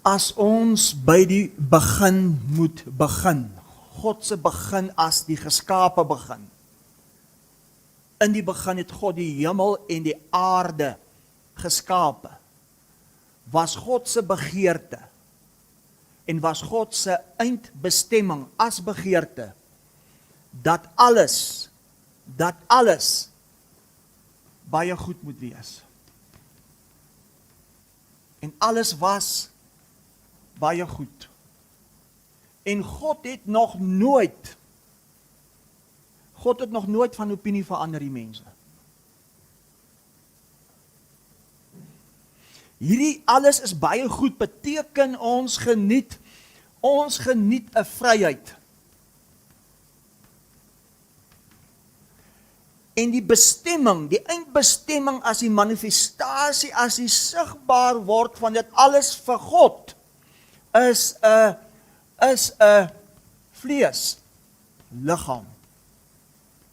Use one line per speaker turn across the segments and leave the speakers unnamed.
As ons by die begin moet begin, God se begin as die geskape begin. In die begin het God die hemel en die aarde geskape. Was God se begeerte en was God se eindbestemming as begeerte dat alles baie goed moet wees. En alles was baie goed. En God het nog nooit van opinie verander die mense. Hierdie alles is baie goed, beteken ons geniet 'n vryheid. En die bestemming, die eindbestemming as die manifestasie, as die sigbaar word van dit alles vir God, is 'n vlees, liggaam,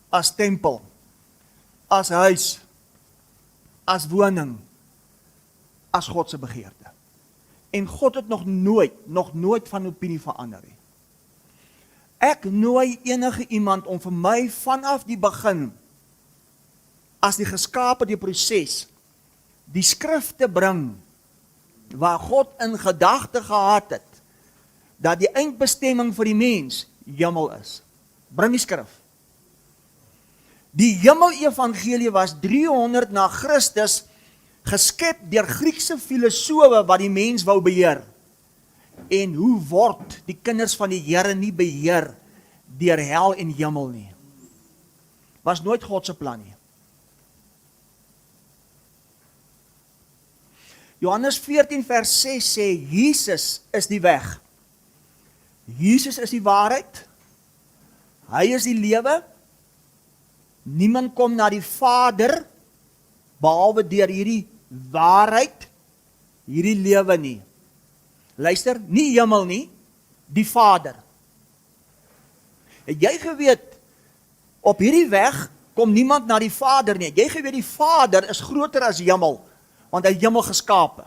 as tempel, as huis, as woning, as God se begeerte. En God het nog nooit van opinie verander nie. Ek nooi enige iemand om vir my vanaf die begin, as die geskape die proses, die skrif te bring, waar God in gedagte gehad het, dat die eindbestemming vir die mens, hemel is. Bring die skrif. Die hemel-evangelie was 300 na Christus, geskep deur Griekse filosowe wat die mens wou beheer. En hoe word die kinders van die Here nie beheer deur hel en hemel nie? Was nooit God se plan nie. Johannes 14 vers 6 sê, Jesus is die weg. Jesus is die waarheid. Hy is die lewe. Niemand kom na die Vader, behalwe deur hierdie waarheid, hierdie lewe nie. Luister, nie hemel nie, die Vader. Het jy geweet, op hierdie weg kom niemand na die Vader nie. Het jy geweet, die Vader is groter as hemel, want hy het hemel geskape.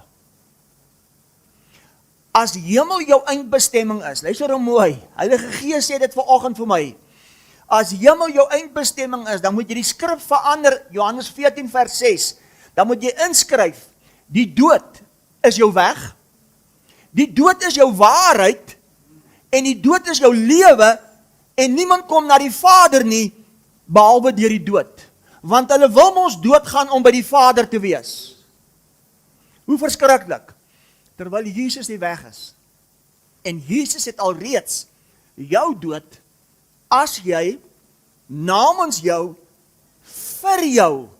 As hemel jou eindbestemming is, luister nou mooi, Heilige Gees sê dit vanoggend vir my, as hemel jou eindbestemming is, dan moet jy die skrif verander, Johannes 14 vers 6, dan moet jy inskryf, die dood is jou weg, die dood is jou waarheid, en die dood is jou lewe, en niemand kom na die Vader nie, behalwe deur die dood. Want hulle wil ons doodgaan om by die Vader te wees. Hoe verskriklik, terwyl Jesus die weg is. En Jesus het alreeds jou dood, as jy, namens jou, vir jou,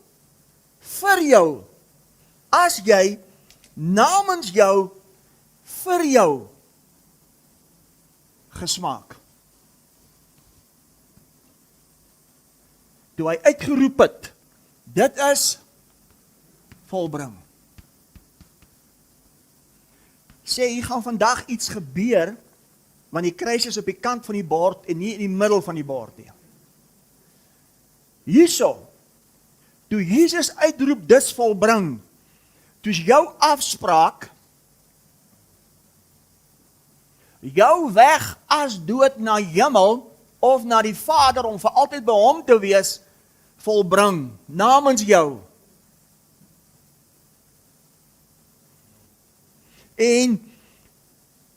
as jy, namens jou, vir jou, gesmaak. Toe hy uitgeroep het, dit is volbring. Sê, hier gaan vandag iets gebeur, want die kruis is op die kant van die bord en nie in die middel van die bord nie. Hierso, toe Jesus uitroep, dis volbring, toe is jou afspraak, jou weg as dood na hemel, of na die Vader, om vir altyd by hom te wees, volbring, namens jou. En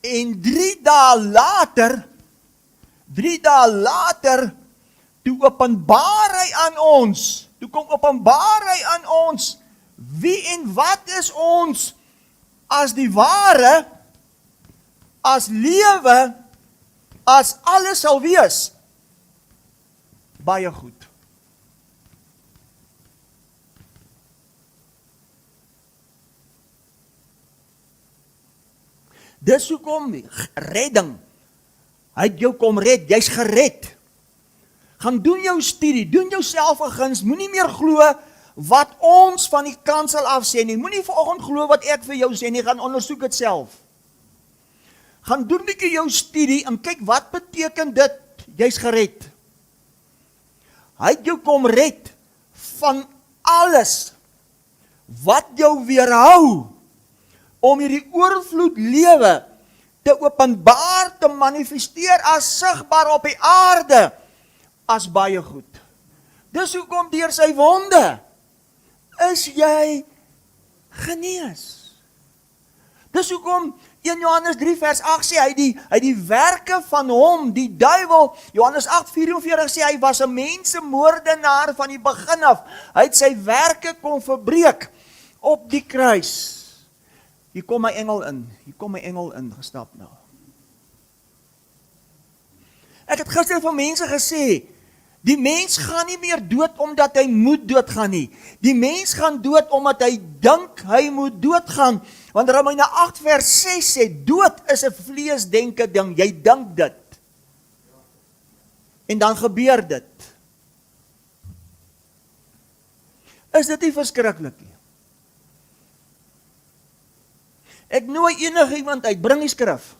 3 dae later, toe openbaar hy aan ons, wie en wat is ons, as die ware, as lewe, as alles sal wees, baie goed. Dis hoekom redding, hy het jou kom red, jy's gered. Gaan doen jou studie, doen jouself 'n guns, moenie meer glo wat ons van die kansel af sê nie, moenie vanoggend glo wat ek vir jou sê nie, gaan ondersoek dit self. Gaan doen bietjie jou studie en kyk wat beteken dit, jy's gered. Hy het jou kom red van alles wat jou weerhou om hierdie oorvloed lewe te openbaar, te manifesteer as sigbaar op die aarde, as baie goed. Dis hoekom deur sy wonde is jy genees. Dis hoekom 1 Johannes 3 vers 8 sê, hy die werke van hom, die duiwel, Johannes 8:44 sê, hy was 'n mensemoordenaar van die begin af. Hy het sy werke kon verbreek op die kruis. Hier kom my engel in gestap nou. Ek het gister van mense gesê, die mens gaan nie meer dood omdat hy moet doodgaan nie. Die mens gaan dood omdat hy dink hy moet doodgaan. Want Romeine 8 vers 6 sê, dood is 'n vleesdenke ding, jy dink dit. En dan gebeur dit. Is dit nie verskriklik nie? Ek nooi enigiemand uit, bring die skrif.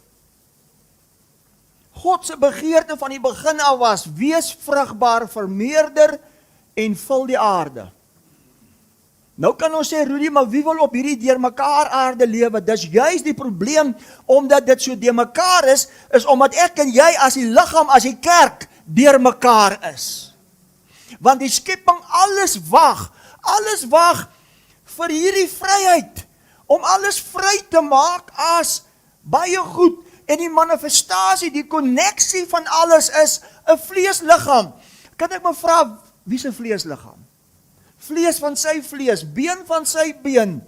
God se begeerte van die begin af was, wees vrugbaar, vermeerder en vul die aarde. Nou kan ons sê, Rudy, maar wie wil op hierdie deurmekaar aarde lewe? Dis juist die probleem, omdat dit so deurmekaar is omdat ek en jy as die liggaam, as die kerk, deurmekaar is. Want die skepping, alles wag vir hierdie vryheid, om alles vry te maak as baie goed, en die manifestasie, die konneksie van alles is 'n vleesliggaam. Kan ek maar vra, wie se vleesliggaam? Vlees van sy vlees, been van sy been.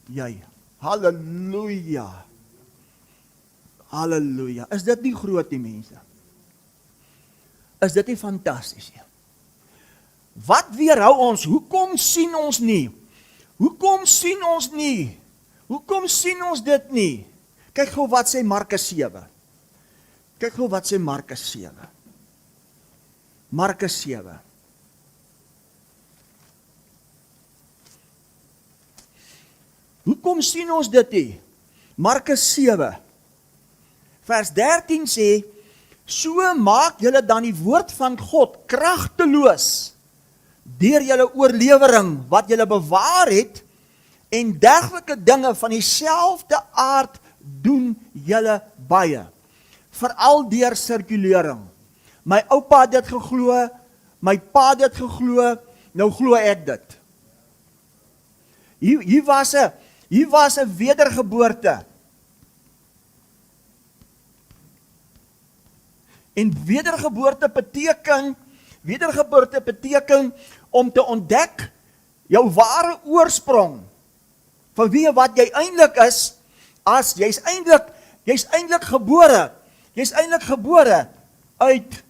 Jy, halleluja. Halleluja. Is dit nie groot nie, mense? Is dit nie fantasties nie? Wat weerhou ons? Hoekom sien ons nie? Hoekom sien ons nie? Hoekom sien ons dit nie? Kyk gou wat sê Markus 7. Kyk gou wat sê Markus 7. Markus 7. Hoekom sien ons dit nie? Markus 7. Vers 13 sê, so maak julle dan die woord van God kragteloos deur julle oorlewering wat julle bewaar het, en dergelike dinge van dieselfde aard doen julle baie, veral deur sirkulering. My oupa het dit geglo, my pa het dit geglo, nou glo ek dit. Hier was 'n wedergeboorte. En wedergeboorte beteken om te ontdek jou ware oorsprong, van wie wat jy eintlik is, as jy's eintlik gebore uit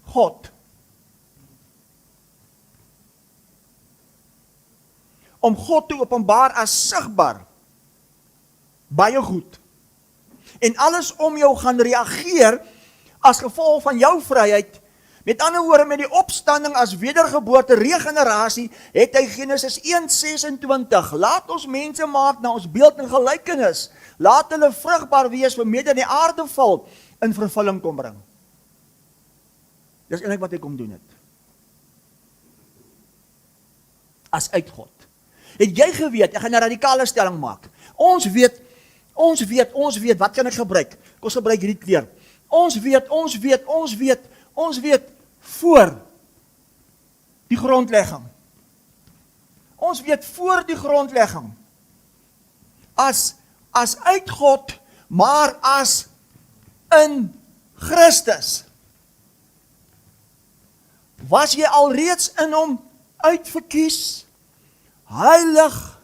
God. Om God te openbaar as sigbaar, baie goed. En alles om jou gaan reageer as gevolg van jou vryheid. Met ander woorde, met die opstanding as wedergeboorte, regenerasie, het hy Genesis 1:26, laat ons mense maak na ons beeld en gelykenis, laat hulle vrugbaar wees, vermeerder in die aarde val, in vervulling kom bring. Dis eintlik wat hy kom doen het. As uit God. Het jy geweet, ek gaan 'n radikale stelling maak, ons weet, wat kan ek gebruik? Kom ons gebruik hierdie kleur. Ons weet voor die grondlegging. Ons weet voor die grondlegging. As uit God, maar as in Christus. Was jy alreeds in hom uitverkies, heilig,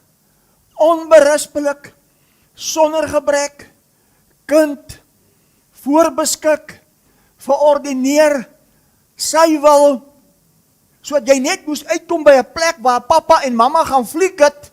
onberispelik, sonder gebrek, kind, voorbeskik, verordineer, sy wil, sodat jy net moes uitkom by 'n plek waar papa en mamma gaan fliek het,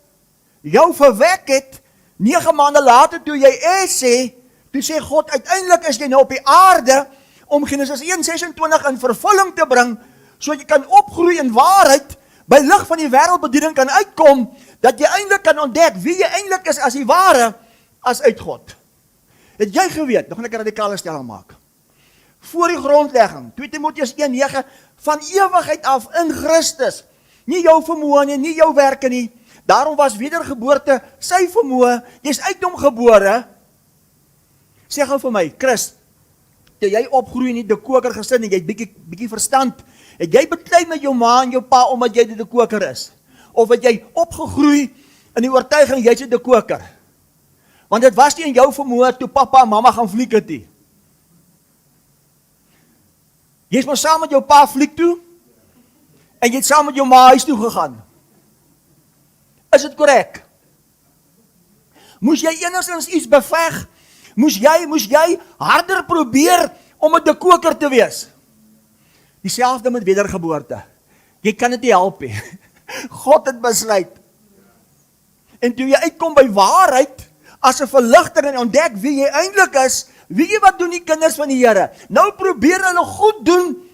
jou verwek het, 9 maande later toe jy sê, toe sê God, uiteindelik is jy nou op die aarde, om Genesis 1:26 in vervulling te bring, sodat jy kan opgroei in waarheid, by lig van die wêreldbediening kan uitkom, dat jy eintlik kan ontdek wie jy eintlik is as die ware, as uit God. Het jy geweet, nog 'n radikale stelling maak, voor die grondlegging, 2 Timoteus 1:9, van ewigheid af in Christus, nie jou vermoë nie, nie jou werke nie, Daarom was wedergeboorte sy vermoë, jy's uit hom gebore. Sê gou vir my, Chris, toe jy opgroei in die koker gesin en jy het bietjie verstand, het jy beklei met jou ma en jou pa omdat jy die koker is? Of het jy opgegroei in die oortuiging jy's die koker? Want dit was nie in jou vermoë toe pappa en mamma gaan fliek het nie. Jy is maar saam met jou pa fliek toe en jy het saam met jou ma huis toe gegaan. Is dit korrek? Moes jy enigstens iets beveg? Moes jy harder probeer om 'n koker te wees? Dieselfde met wedergeboorte. Jy kan dit nie help nie. God het besluit. En toe jy uitkom by waarheid, as 'n verligting en ontdek wie jy eintlik is, weet jy wat doen die kinders van die Here? Nou probeer hulle goed doen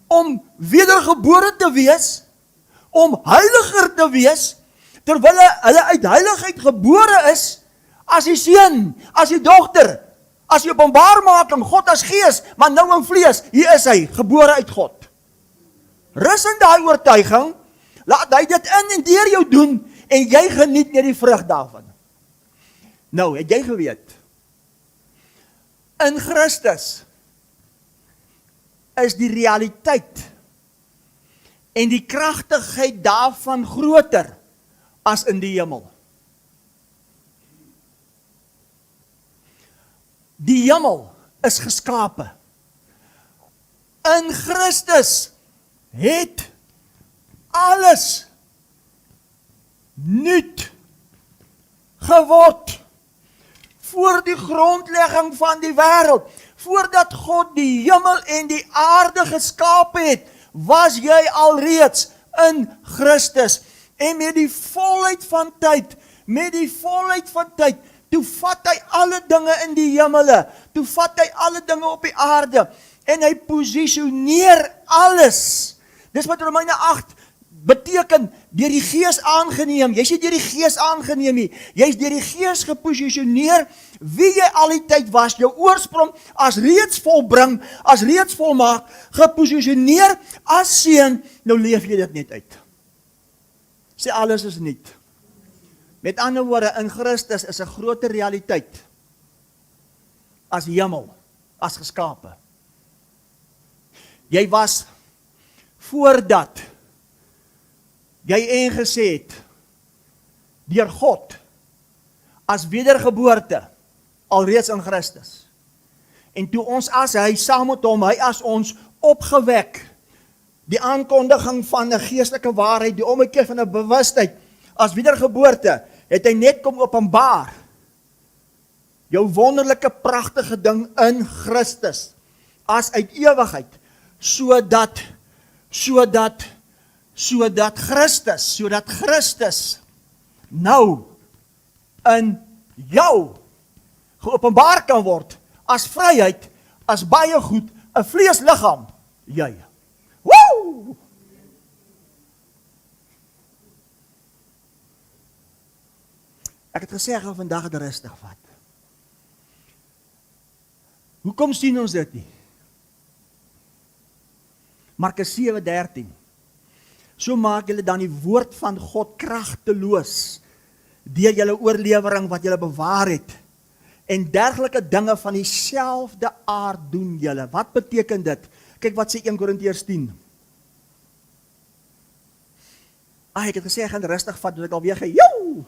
om wedergebore te wees, om heiliger te wees, terwyl hulle uit heiligheid gebore is, as die seun, as die dogter, as die openbaarmaking, God as gees, maar nou in vlees, hier is hy, gebore uit God. Rus in daai oortuiging, laat hy dit in en deur jou doen, en jy geniet net die vrug daarvan. Nou, het jy geweet, in Christus is die realiteit en die kragtigheid daarvan groter as in die hemel. Die hemel is geskape. In Christus het alles nuut geword voor die grondlegging van die wêreld. Voordat God die hemel en die aarde geskape het, was jy alreeds in Christus. En met die volheid van tyd, toe vat hy alle dinge in die hemele, toe vat hy alle dinge op die aarde, en hy posisioneer alles. Dis wat Romeine 8 beteken, deur die Gees aangeneem. Jy's nie deur die Gees aangeneem nie, jy's deur die Gees geposisioneer, wie jy al die tyd was, jou oorsprong, as reeds volbring, as reeds volmaak, geposisioneer as seun, nou leef jy dit net uit. Sê alles is nuut. Met ander woorde, in Christus is 'n groter realiteit as die hemel, as geskape. Jy was voordat jy ingesê het deur God as wedergeboorte alreeds in Christus. En toe ons as hy saam met hom, hy as ons opgewek, die aankondiging van 'n geestelike waarheid, die ommekeer van 'n bewustheid as wedergeboorte, het hy net kom openbaar jou wonderlike pragtige ding in Christus as uit ewigheid, sodat Christus nou in jou geopenbaar kan word as vryheid, as baie goed, 'n vleesliggaam, jy. Woe! Ek het gesê, ek gaan vandag het rustig vat. Hoekom sien ons dit nie? Markus 7:13. So maak julle dan die woord van God kragteloos, deur julle oorlewering wat julle bewaar het, en dergelike dinge van dieselfde aard doen julle. Wat beteken dit? Kyk wat sê 1 Korintiërs 10. Ek het gesê, ek gaan rustig vat, dat ek alweer jou.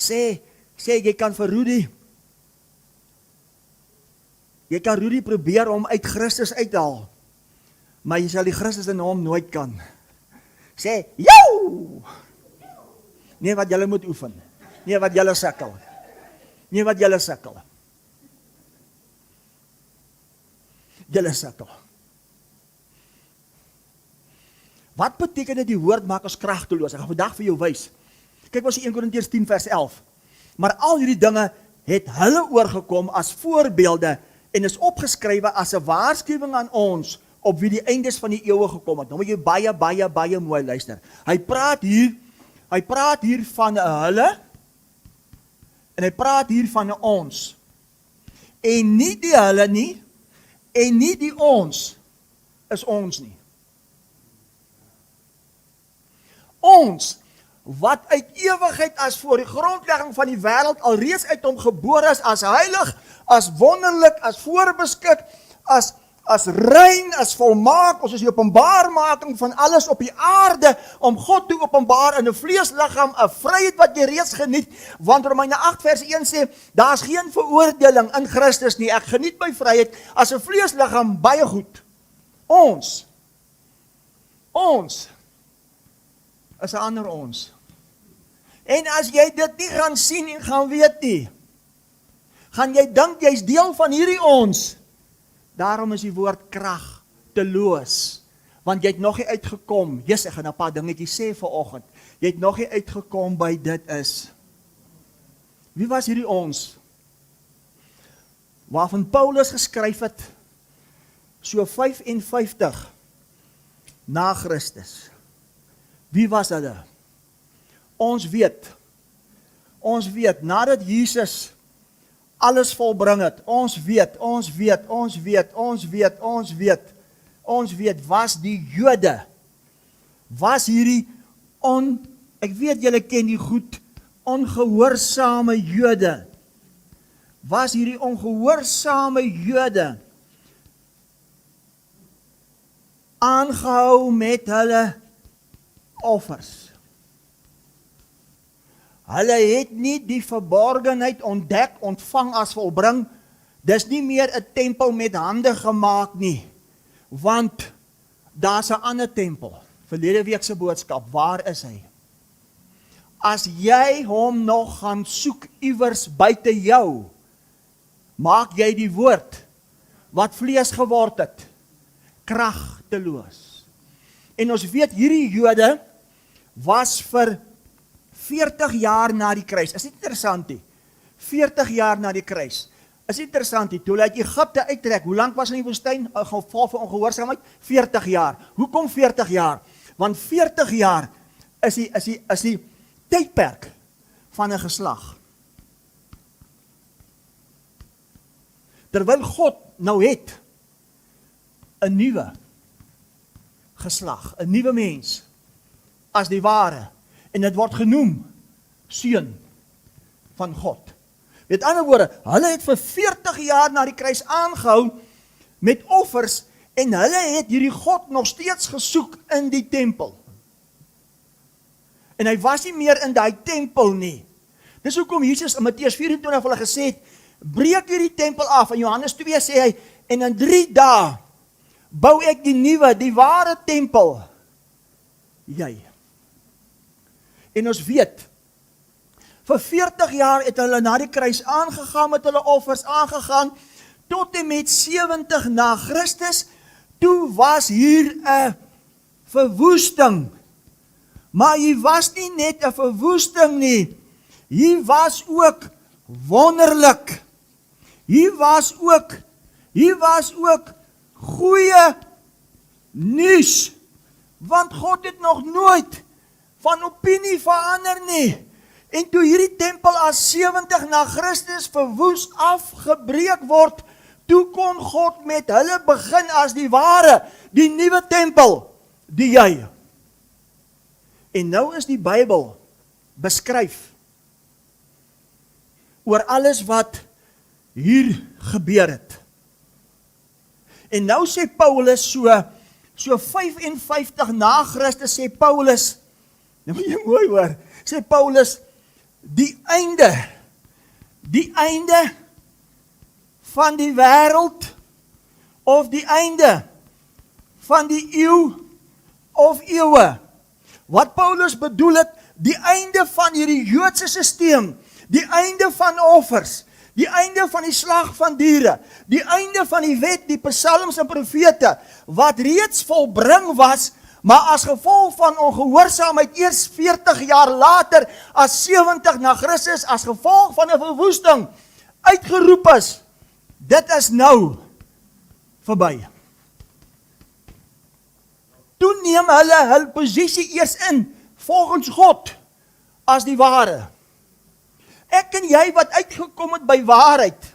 Sê, jy kan vir Rudy probeer om uit Christus uit te haal, maar jy sal die Christus in hom nooit kan. Sê, jou! Nee, wat julle moet oefen. Nee, wat julle sukkel. Julle sukkel. Wat beteken dit die woord maak ons kragteloos? Ek gaan vandag vir jou wys. Kyk wat sê 1 Korintiërs 10 vers 11. Maar al hierdie dinge het hulle oorgekom as voorbeelde en is opgeskrywe as 'n waarskuwing aan ons op wie die eindes van die eeue gekom het. Nou moet jy baie mooi luister. Hy praat hier van 'n hulle en hy praat hier van 'n ons. En nie die hulle nie en nie die ons is ons nie. Ons, wat uit ewigheid as voor die grondlegging van die wêreld alreeds uit hom gebore is, as heilig, as wonderlik, as voorbeskik, as rein, as volmaak, ons is die openbaarmaking van alles op die aarde, om God te openbaar in 'n vleesliggaam, 'n vryheid wat jy reeds geniet, want Romeine 8 vers 1 sê, daar is geen veroordeling in Christus nie, ek geniet my vryheid as 'n vleesliggaam baie goed. Ons is 'n ander ons. En as jy dit nie gaan sien en gaan weet nie, gaan jy dink jy's deel van hierdie ons. Daarom is die woord kragteloos, want jy het nog nie uitgekom, ek gaan 'n paar dingetjies sê vanoggend, jy het nog nie uitgekom by dit is. Wie was hierdie ons? Waarvan Paulus geskryf het, so 55 na Christus. Wie was hulle? Ons weet, nadat Jesus alles volbring het, ons weet, was die Jode, was hierdie ek weet julle ken die goed, ongehoorsame Jode, was hierdie ongehoorsame Jode, aangehou met hulle offers. Hulle het nie die verborgenheid ontdek, ontvang as volbring, dis nie meer 'n tempel met hande gemaak nie, want daar's 'n ander tempel, verlede week se boodskap, waar is hy? As jy hom nog gaan soek iewers buite jou, maak jy die woord, wat vlees geword het, kragteloos. En ons weet, hierdie Jode was vir 40 jaar na die kruis. Is dit interessant nie? 40 jaar na die kruis. Is dit interessant nie? Toe hulle uit Egipte uittrek, hoe lank was hulle in die woestyn? Geval van ongehoorsaamheid? 40 jaar. Hoekom 40 jaar? Want 40 jaar is die tydperk van 'n geslag. Terwyl God nou het 'n nuwe geslag, 'n nuwe mens, as die ware, en dit word genoem seun van God. Met ander woorde, hulle het vir 40 jaar na die kruis aangehou met offers, en hulle het hierdie God nog steeds gesoek in die tempel. En hy was nie meer in daai tempel nie. Dis hoekom Jesus in Matteus 24 hulle gesê het, breek hierdie tempel af. In Johannes 2 sê hy, en in 3 dae bou ek die nuwe, die ware tempel. Jy. En ons weet, vir 40 jaar het hulle na die kruis aangegaan met hulle offers, aangegaan, tot en met 70 na Christus, toe was hier 'n verwoesting. Maar hier was nie net 'n verwoesting nie, hier was ook wonderlik. Hier was ook goeie nuus, want God het nog nooit van opinie verander nie. En toe hierdie tempel as 70 na Christus verwoes afgebreek word, toe kon God met hulle begin as die ware, die nuwe tempel, die jy. En nou is die Bybel beskryf oor alles wat hier gebeur het. En nou sê Paulus so 55 na Christus sê Paulus, nou moet jy mooi hoor, sê Paulus, die einde van die wêreld, of die einde van die eeu of eeue. Wat Paulus bedoel het, die einde van hierdie Joodse sisteem, die einde van offers, die einde van die slag van diere, die einde van die wet, die psalms en profete, wat reeds volbring was, maar as gevolg van ongehoorsaamheid eers 40 jaar later, as 70 na Christus, as gevolg van 'n verwoesting, uitgeroep is, dit is nou verby. Toe neem hulle hul posisie eers in, volgens God, as die ware. Ek en jy wat uitgekom het by waarheid,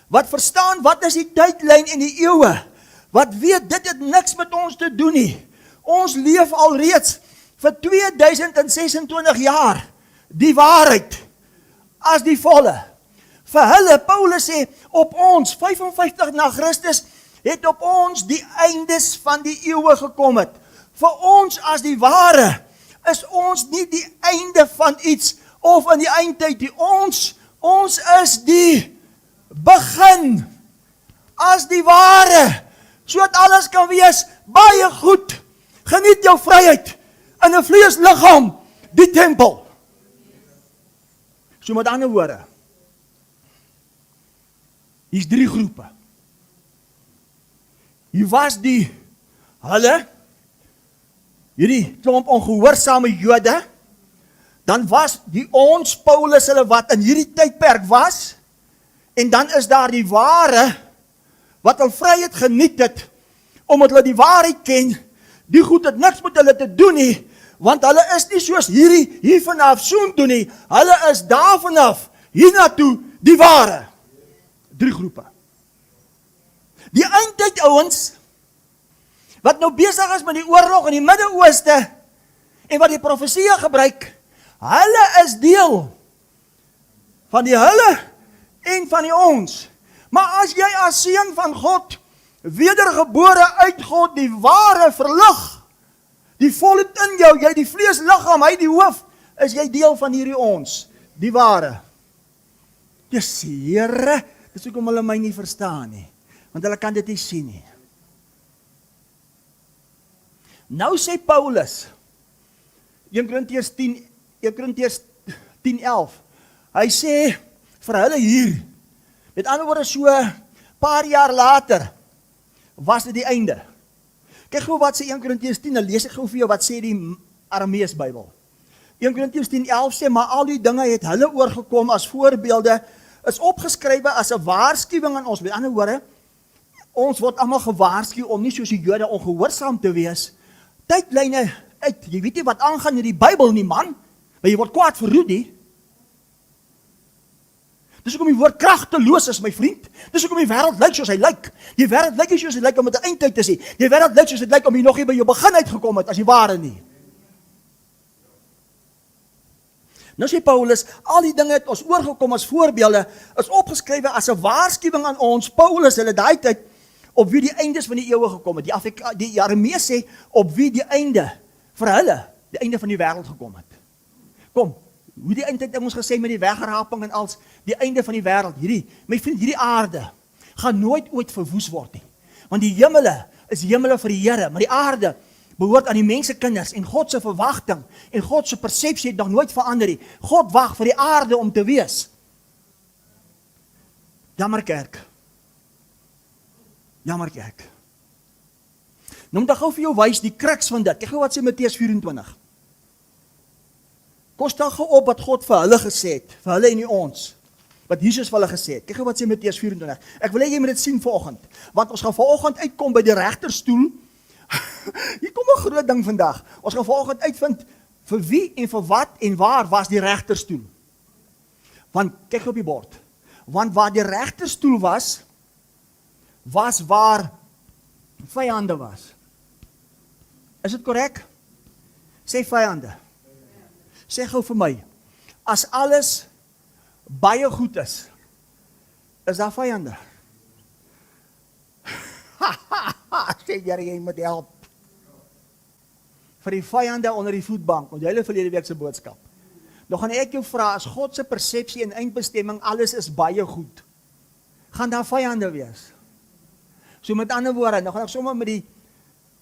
wat verstaan wat is die tydlyn en die eeue, wat weet dit het niks met ons te doen nie. Ons leef alreeds vir 2026 jaar die waarheid as die volle. Vir hulle, Paulus sê, op ons, 55 na Christus, het op ons die eindes van die eeuwe gekom het. Vir ons as die ware, is ons nie die einde van iets, of in die eindtyd, ons is die begin, as die ware, sodat alles kan wees, baie goed, geniet jou vryheid, in 'n vleesliggaam, die tempel. So met ander woorde, hier's 3 groepe. Hier was hulle, hierdie klomp ongehoorsame Jode, dan was die ons, Paulus, hulle wat in hierdie tydperk was, en dan is daar die ware, wat al vryheid geniet het, omdat hulle die waarheid ken, die goed het niks met hulle te doen nie, want hulle is nie soos hier vanaf soontoe nie, hulle is daar vanaf, hiernatoe, die ware. 3 groepe. Die eindtyd ouens, wat nou besig is met die oorlog in die Midde-Ooste, en wat die profesie gebruik, hulle is deel van die hulle en van die ons. Maar as jy as seun van God, wedergebore uit God, die ware verlig, die volheid in jou, jy die vleesliggaam, hy die hoof, is jy deel van hierdie ons, die ware. Dis Here, dis hoekom hulle my nie verstaan nie, want hulle kan dit nie sien nie. Nou sê Paulus, 1 Korintiërs 10:11, hy sê vir hulle hier, met ander woorde so paar jaar later, was dit die einde. Kyk gou wat sê 1 Korintiërs 10, dan lees ek gou vir jou wat sê die Aramees Bybel. 1 Korintiërs 10:11 sê, maar al die dinge het hulle oorgekom as voorbeelde, is opgeskrywe as 'n waarskuwing aan ons. Met ander woorde, ons word almal gewaarsku om nie soos die Jode ongehoorsaam te wees. Tydlyne uit, jy weet nie wat aangaan in die Bybel nie, man, maar jy word kwaad verroed nie. Dis hoekom die woord kragteloos is, my vriend. Dis hoekom die wêreld lyk soos hy lyk. Die wêreld lyk nie soos hy lyk om dit 'n eindtyd te sien. Die wêreld lyk soos dit lyk om jy nog nie by jou begin uitgekom het as die ware nie. Nou sê Paulus, al die dinge het ons oorgekom as voorbeelde, is opgeskrywe as 'n waarskuwing aan ons. Paulus, hulle daai tyd, op wie die eindes van die eeuwe gekom het. Die Aramees sê, op wie die einde, vir hulle, die einde van die wêreld gekom het. Kom, hoe die eindtyd het ons gesê met die wegraping en als, die einde van die wêreld, my vriend, hierdie aarde, gaan nooit ooit verwoes word nie. Want die hemele is hemele vir die Here, maar die aarde behoort aan die mensekinders, en God se verwagting, en God se persepsie het nog nooit verander nie. God wag vir die aarde om te wees. Jammer kerk. Jammer kerk. Nou moet ek gou vir jou wys die kruks van dit. Kyk gou wat sê Matteus 24. Kom staan gou op wat God vir hulle gesê het, vir hulle en nie ons. Wat Jesus vir hulle gesê het. Kyk gou wat sê Matteus 24. Ek wil hê jy moet dit sien vanoggend, want ons gaan vanoggend uitkom by die regterstoel. Hier kom 'n groot ding vandag. Ons gaan vanoggend uitvind vir wie en vir wat en waar was die regterstoel. Want kyk op die bord. Want waar die regterstoel was waar vyande was. Is dit korrek? Sê vyande. Sê gou vir my, as alles baie goed is daar vyande? Sê jy moet help. Vir die vyande onder die voetbank, want jy het verlede week se boodskap. Nou gaan ek jou vra, as God se persepsie en eindbestemming, alles is baie goed, gaan daar vyande wees? So met ander woorde, nou gaan ek sommer met die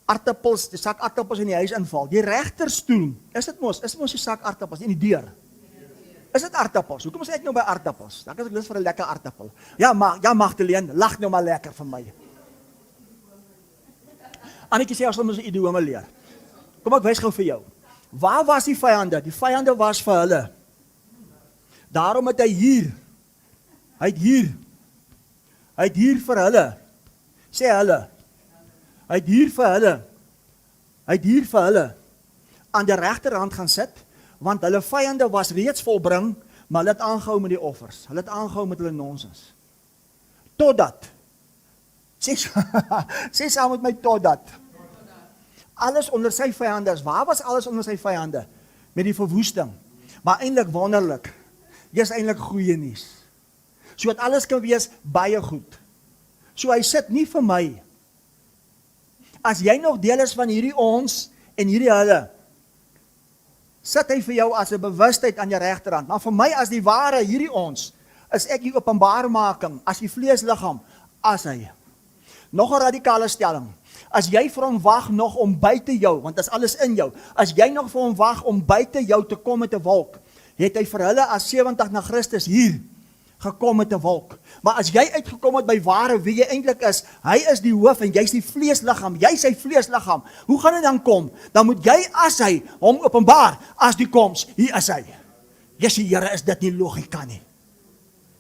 aartappels, die sak aartappels in die huis inval. Die regterstoel, is dit mos die sak aartappels in die deur? Is dit aartappels? Hoekom sê ek nou by aartappels? Dan is ek lus vir 'n lekker aartappel. Ja, Magdalene, lag nou maar lekker vir my. Annetjie sê ons moet ons idiome leer. Kom ek wys gou vir jou. Waar was die vyande? Die vyande was vir hulle. Daarom het hy hier vir hulle. Sê hulle. Hy het hier vir hulle aan die regterhand gaan sit, want hulle vyande was reeds volbring, maar hulle het aangehou met die offers. Hulle het aangehou met hulle nonsens. Totdat. Sê saam met my totdat. alles onder sy vyande is. Waar was alles onder sy vyande? Met die verwoesting. Maar eintlik wonderlik. Dis eintlik goeie nuus. So dat alles kan wees baie goed. So hy sit nie vir my. As jy nog deel is van hierdie ons en hierdie hulle, sit hy vir jou as 'n bewustheid aan jou regterhand. Maar vir my as die ware hierdie ons, is ek die openbaarmaking, as die vleesliggaam, as hy. Nog 'n radikale stelling. As jy vir hom wag nog om buite jou, want dit is alles in jou, as jy nog vir hom wag om buite jou te kom met 'n wolk, het hy vir hulle as 70 na Christus hier gekom met 'n wolk. Maar as jy uitgekom het by ware wie jy eintlik is, hy is die hoof en jy's die vleesliggaam, jy sy vleesliggaam. Hoe gaan dit dan kom? Dan moet jy as hy hom openbaar as die koms, hier is hy. Jesus Here, is dit nie logika nie?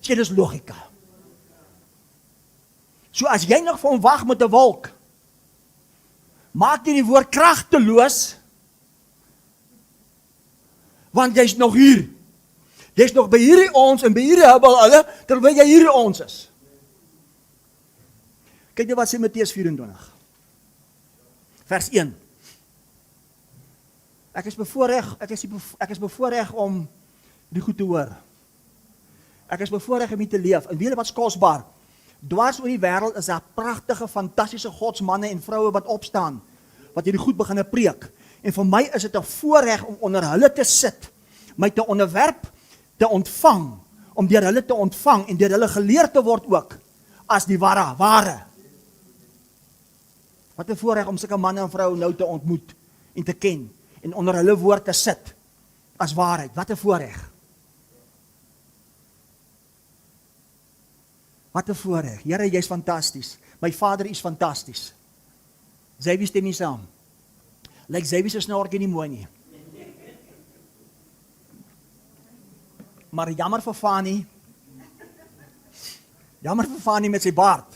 Dit is logika. So as jy nog vir hom wag met 'n wolk, maak jy die woord kragteloos, want jy's nog hier. Jy's nog by hierdie ons en by hierdie hubbel hulle, terwyl jy hierdie ons is. Kyk net wat sê Matteus 24. Vers 1. Ek is bevoorreg om die goed te hoor. Ek is bevoorreg om hier te leef. En weet jy wat is kosbaar? Dwars oor die wêreld is daar pragtige, fantastiese godsmanne en vroue wat opstaan, wat hierdie goed begin preek. En vir my is dit 'n voorreg om onder hulle te sit, my te onderwerp, te ontvang, om deur hulle te ontvang en deur hulle geleer te word ook, as die ware. Wat 'n voorreg om sulke manne en vroue nou te ontmoet en te ken, en onder hulle woord te sit, as waarheid. Wat 'n voorreg. Wat 'n voorreg. Here, jy's fantasties. My Vader is fantasties. Xavier stem nie saam. Lyk Xavier se snorkie nie mooi nie. Maar jammer vir Fanny. Jammer vir Fanny met sy baard.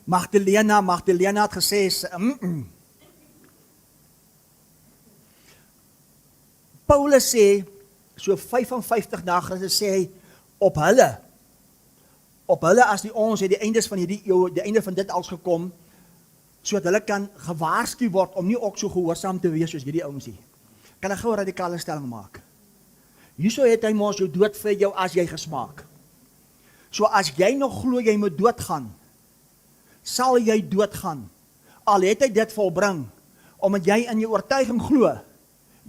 Magdalena het gesê, Paulus sê, so 55 na Christus sê hy, op hulle as die ons het die eindes van die einde van dit als gekom, sodat hulle kan gewaarsku word om nie ook so gehoorsaam te wees soos hierdie ouens nie. Kan ek gou 'n radikale stelling maak? Hierso het hy mos jou dood vir jou as jy gesmaak. So as jy nog glo jy moet doodgaan, sal jy doodgaan. Al het hy dit volbring, omdat jy in jou oortuiging glo,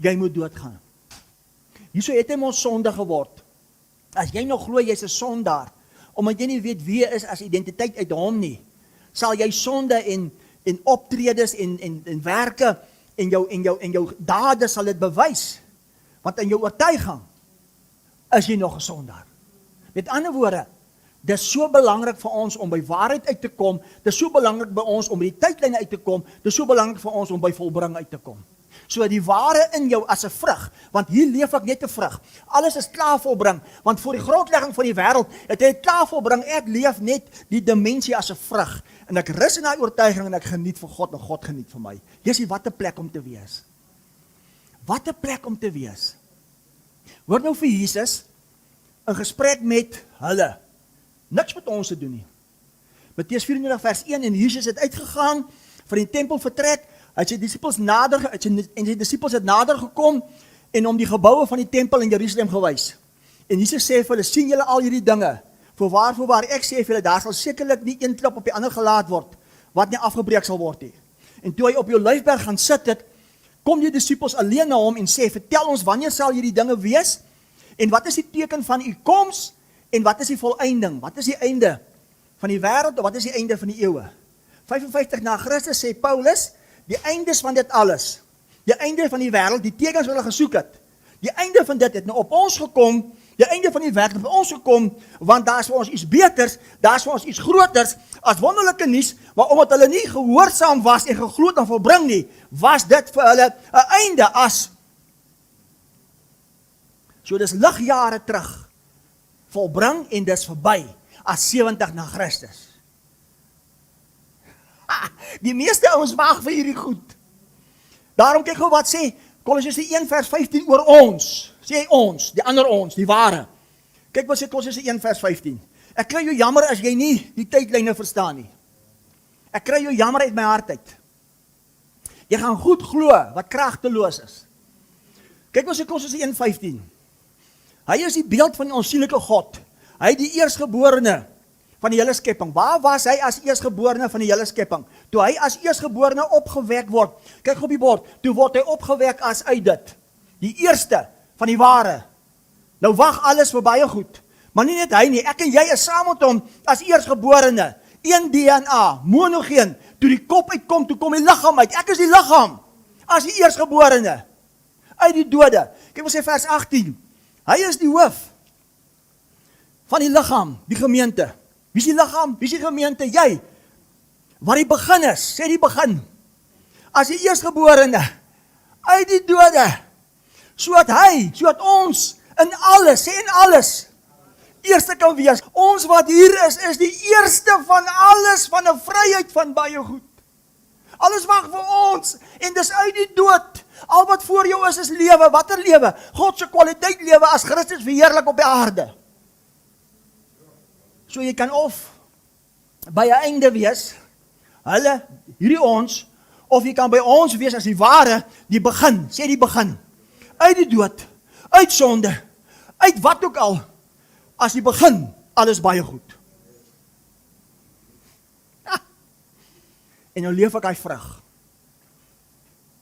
jy moet doodgaan. Hierso het hy mos sonde geword. As jy nog glo jy's 'n sondaar, omdat jy nie weet wie jy is as identiteit uit hom nie, sal jy sonde en optredes en werke en jou dade sal dit bewys. Want in jou oortuiging is jy nog 'n sondaar. Met ander woorde, dis so belangrik vir ons om by waarheid uit te kom, dis so belangrik by ons om by die tydlyne uit te kom, dis so belangrik vir ons om by volbring uit te kom. So die ware in jou as 'n vrug, want hier leef ek net 'n vrug. Alles is klaar volbring, want voor die grondlegging van die wêreld het hy klaar volbring. Ek leef net die dimensie as 'n vrug en ek rus in daai oortuiging en ek geniet vir God en God geniet vir my. Jesusie, wat 'n plek om te wees. Wat 'n plek om te wees. Hoor nou vir Jesus 'n gesprek met hulle. Niks met ons te doen nie. Matteus 24 vers 1 en Jesus het uitgegaan van die tempel vertrek. Hy sy disippels het nader gekom en om die geboue van die tempel in Jerusalem gewys. En Jesus sê vir hulle, sien julle al hierdie dinge? Voorwaar ek sê vir julle, daar sal sekerlik nie een klip op die ander gelaat word, wat nie afgebreek sal word nie. En toe hy op die Olyfberg gaan sit het, kom die disippels alleen na hom en sê, vertel ons, wanneer sal hierdie dinge wees? En wat is die teken van u koms? En wat is die volëinding? Wat is die einde van die wêreld? Of wat is die einde van die eeue? 55 na Christus sê Paulus, die eindes van dit alles, die einde van die wêreld, die tekens wat hulle gesoek het, die einde van dit het nou op ons gekom, die einde van die wêreld het op ons gekom, want daar is vir ons iets beters, daar is vir ons iets groters, as wonderlike nuus, maar omdat hulle nie gehoorsaam was en geglo en volbring nie, was dit vir hulle 'n einde as. So dis ligjare terug, volbring en dis verby, as 70 na Christus. Die meeste ouens wag vir hierdie goed. Daarom kyk gou wat sê Kolossense 1 vers 15 oor ons. Sê ons, die ander ons, die ware. Kyk wat sê Kolossense 1 vers 15. Ek kry jou jammer as jy nie die tydlyne verstaan nie. Ek kry jou jammer uit my hart uit. Jy gaan goed glo wat kragteloos is. Kyk wat sê Kolossense 1:15. Hy is die beeld van die onsienlike God. Hy die eerstgeborene van die hele skepping. Waar was hy as eerstgeborene van die hele skepping? Toe hy as eerstgeborene opgewek word. Kyk op die bord. Toe word hy opgewek as uit dit. Die eerste van die ware. Nou wag alles vir baie goed. Maar nie net hy nie. Ek en jy is saam met hom as eerstgeborene. Een DNA, monogeen. Toe die kop uitkom, toe kom die liggaam uit. Ek is die liggaam. As die eerstgeborene. Uit die dode. Kyk wat sê vers 18. Hy is die hoof van die liggaam, die gemeente. Wie is die liggaam? Wie is die gemeente? Jy. Waar die begin is, sê die begin. As die eerstgeborene uit die dode. Sodat ons in alles, sê in alles, eerste kan wees. Ons wat hier is die eerste van alles, van 'n vryheid van baie goed. Alles wag vir ons, en dis uit die dood. Al wat voor jou is lewe. Watter lewe? God se kwaliteit lewe as Christus verheerlik op die aarde. So jy kan of by 'n einde wees, hierdie ons, of jy kan by ons wees as die ware, die begin, sê die begin. Uit die dood, uit sonde, uit wat ook al, as die begin, alles baie goed. En nou leef ek hy vrug.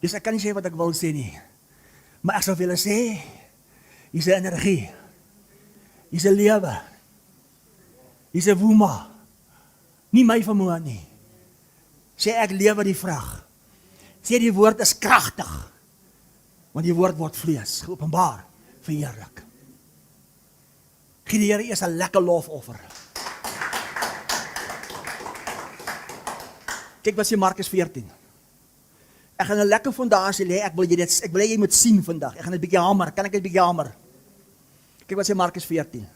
Dus ek kan nie sê wat ek wil sê nie. Maar ek sal vir julle sê, hier's 'n energie, hier's 'n lewe, hier's 'n woema, nie my vermoë nie. Sê ek lewe die vrug. Sê die woord is kragtig, want die woord word vlees, geopenbaar, verheerlik. Gee die Here eers 'n lekker lofoffer. Kyk wat sê Markus 14. Ek gaan 'n lekker fondasie lê, ek wil hê jy moet sien vandag. Ek gaan 'n bietjie hamer, kan ek 'n bietjie hamer? Kyk wat sê Markus 14.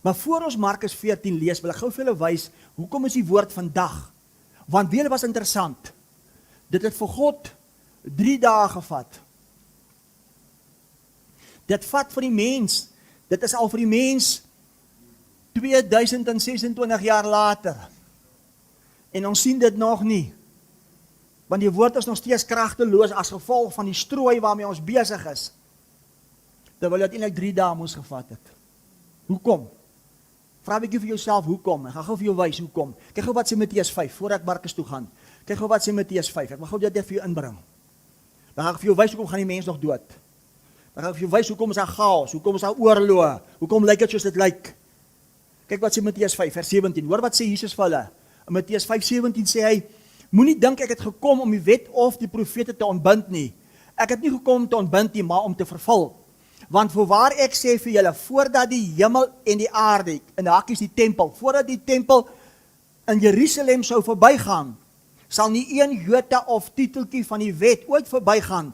Maar voor ons Markus 14 lees, wil ek gou vir julle wys, hoekom is die woord vandag? Want weer was interessant. Dit het vir God 3 dae gevat. Dit vat vir die mens, dit is al vir die mens 2026 jaar later. En ons sien dit nog nie. Want die woord is nog steeds kragteloos as gevolg van die strooi waarmee ons besig is. Terwyl dit eintlik 3 dae moes gevat het. Hoekom? Vra 'n bietjie vir jouself hoekom. Ek gaan gou vir jou wys hoekom. Kyk gou wat sê Matteus 5 voordat ek Markus toe gaan. Kyk gou wat sê Matteus 5. Ek wil gou dit net vir jou inbring. Dan gaan ek vir jou wys hoekom gaan die mens nog dood. Dan gaan ek vir jou wys hoekom is daar chaos, hoekom is daar oorlog, hoekom lyk dit soos dit lyk. Kyk wat sê Matteus 5 vers 17. Hoor wat sê Jesus vir hulle. In Matteus 5:17 sê hy: Moenie dink ek het gekom om die wet of die profete te ontbind nie. Ek het nie gekom om te ontbind nie, maar om te vervul. Want voorwaar ek sê vir julle, voordat die hemel en die aarde, in hakies die tempel, voordat die tempel in Jerusalem sou verbygaan, sal nie een jota of titeltjie van die wet ooit verbygaan,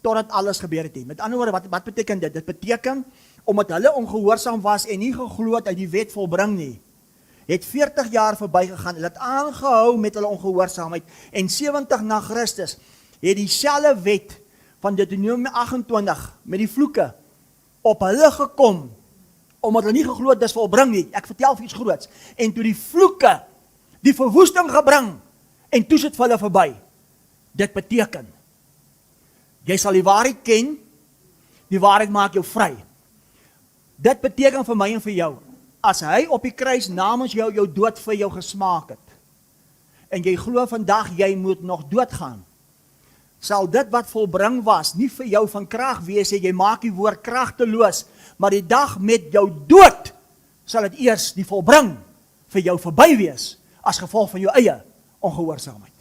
totdat alles gebeur het nie. Met ander woorde, wat beteken dit? Dit beteken, omdat hulle ongehoorsaam was en nie geglo het uit die wet volbring nie, het 40 jaar verbygegaan, hulle het aangehou met hulle ongehoorsaamheid, en 70 na Christus, het dieselfde wet van Deuteronomium 28, met die vloeke, op hulle gekom, omdat hulle nie geglo het dis volbring nie. Ek vertel vir iets groots. En toe die vloeke, die verwoesting gebring, en toe sit vir hulle verby. Dit beteken, jy sal die waarheid ken, die waarheid maak jou vry. Dit beteken vir my en vir jou, as hy op die kruis namens jou dood vir jou gesmaak het, en jy glo vandag jy moet nog doodgaan, sal dit wat volbring was, nie vir jou van krag wees, jy maak die woord kragteloos, maar die dag met jou dood, sal dit eers die volbring vir jou verby wees, as gevolg van jou eie ongehoorsaamheid.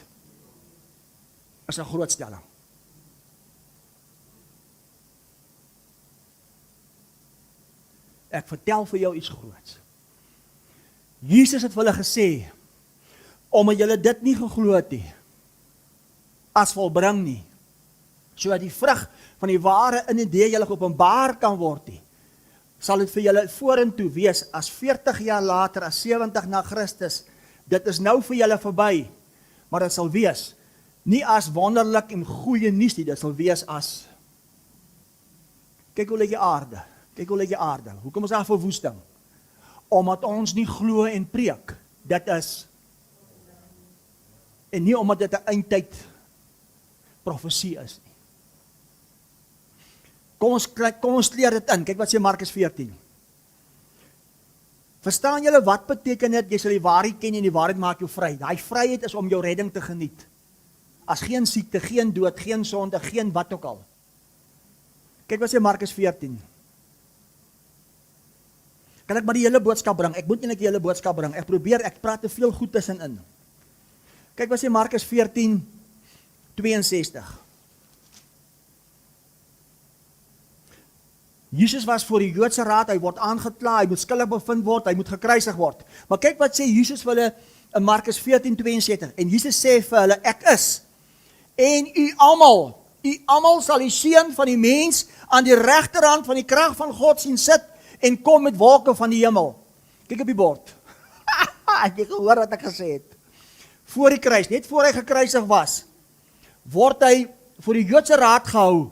Is 'n groot stelling. Ek vertel vir jou iets groots. Jesus het vir hulle gesê, omdat julle dit nie geglo het nie, as volbring nie, sodat die vrug van die ware in en deur julle geopenbaar kan word nie, sal dit vir julle vorentoe wees, as 40 jaar later, as 70 na Christus, dit is nou vir julle verby, maar dit sal wees, nie as wonderlik en goeie nuus nie, dit sal wees as, kyk hoe lyk die aarde, hoekom is daar verwoesting? Omdat ons nie glo en preek. Dit is. En nie omdat dit 'n eindtyd profesie is nie. Kom ons leer dit in. Kyk wat sê Markus 14. Verstaan julle wat beteken dit? Jy sal die waarheid ken en die waarheid maak jou vry. Daai vryheid is om jou redding te geniet. As geen siekte, geen dood, geen sonde, geen wat ook al. Kyk wat sê Markus 14. Kan ek maar die hele boodskap bring? Ek moet nie net die hele boodskap bring. Ek praat te veel goed tussenin. Kyk wat sê Markus 14, 62. Jesus was voor die Joodse raad, hy word aangekla, hy moet skuldig bevind word, hy moet gekruisig word. Maar kyk wat sê Jesus vir hulle in Markus 14, 62. En Jesus sê vir hulle, ek is. En u almal sal die seun van die mens aan die regterhand van die krag van God sien sit en kom met wolke van die hemel. Kyk op die bord. Ek het gehoor wat ek gesê het. Voor die kruis, net voor hy gekruisig was, word hy voor die Joodse raad gehou.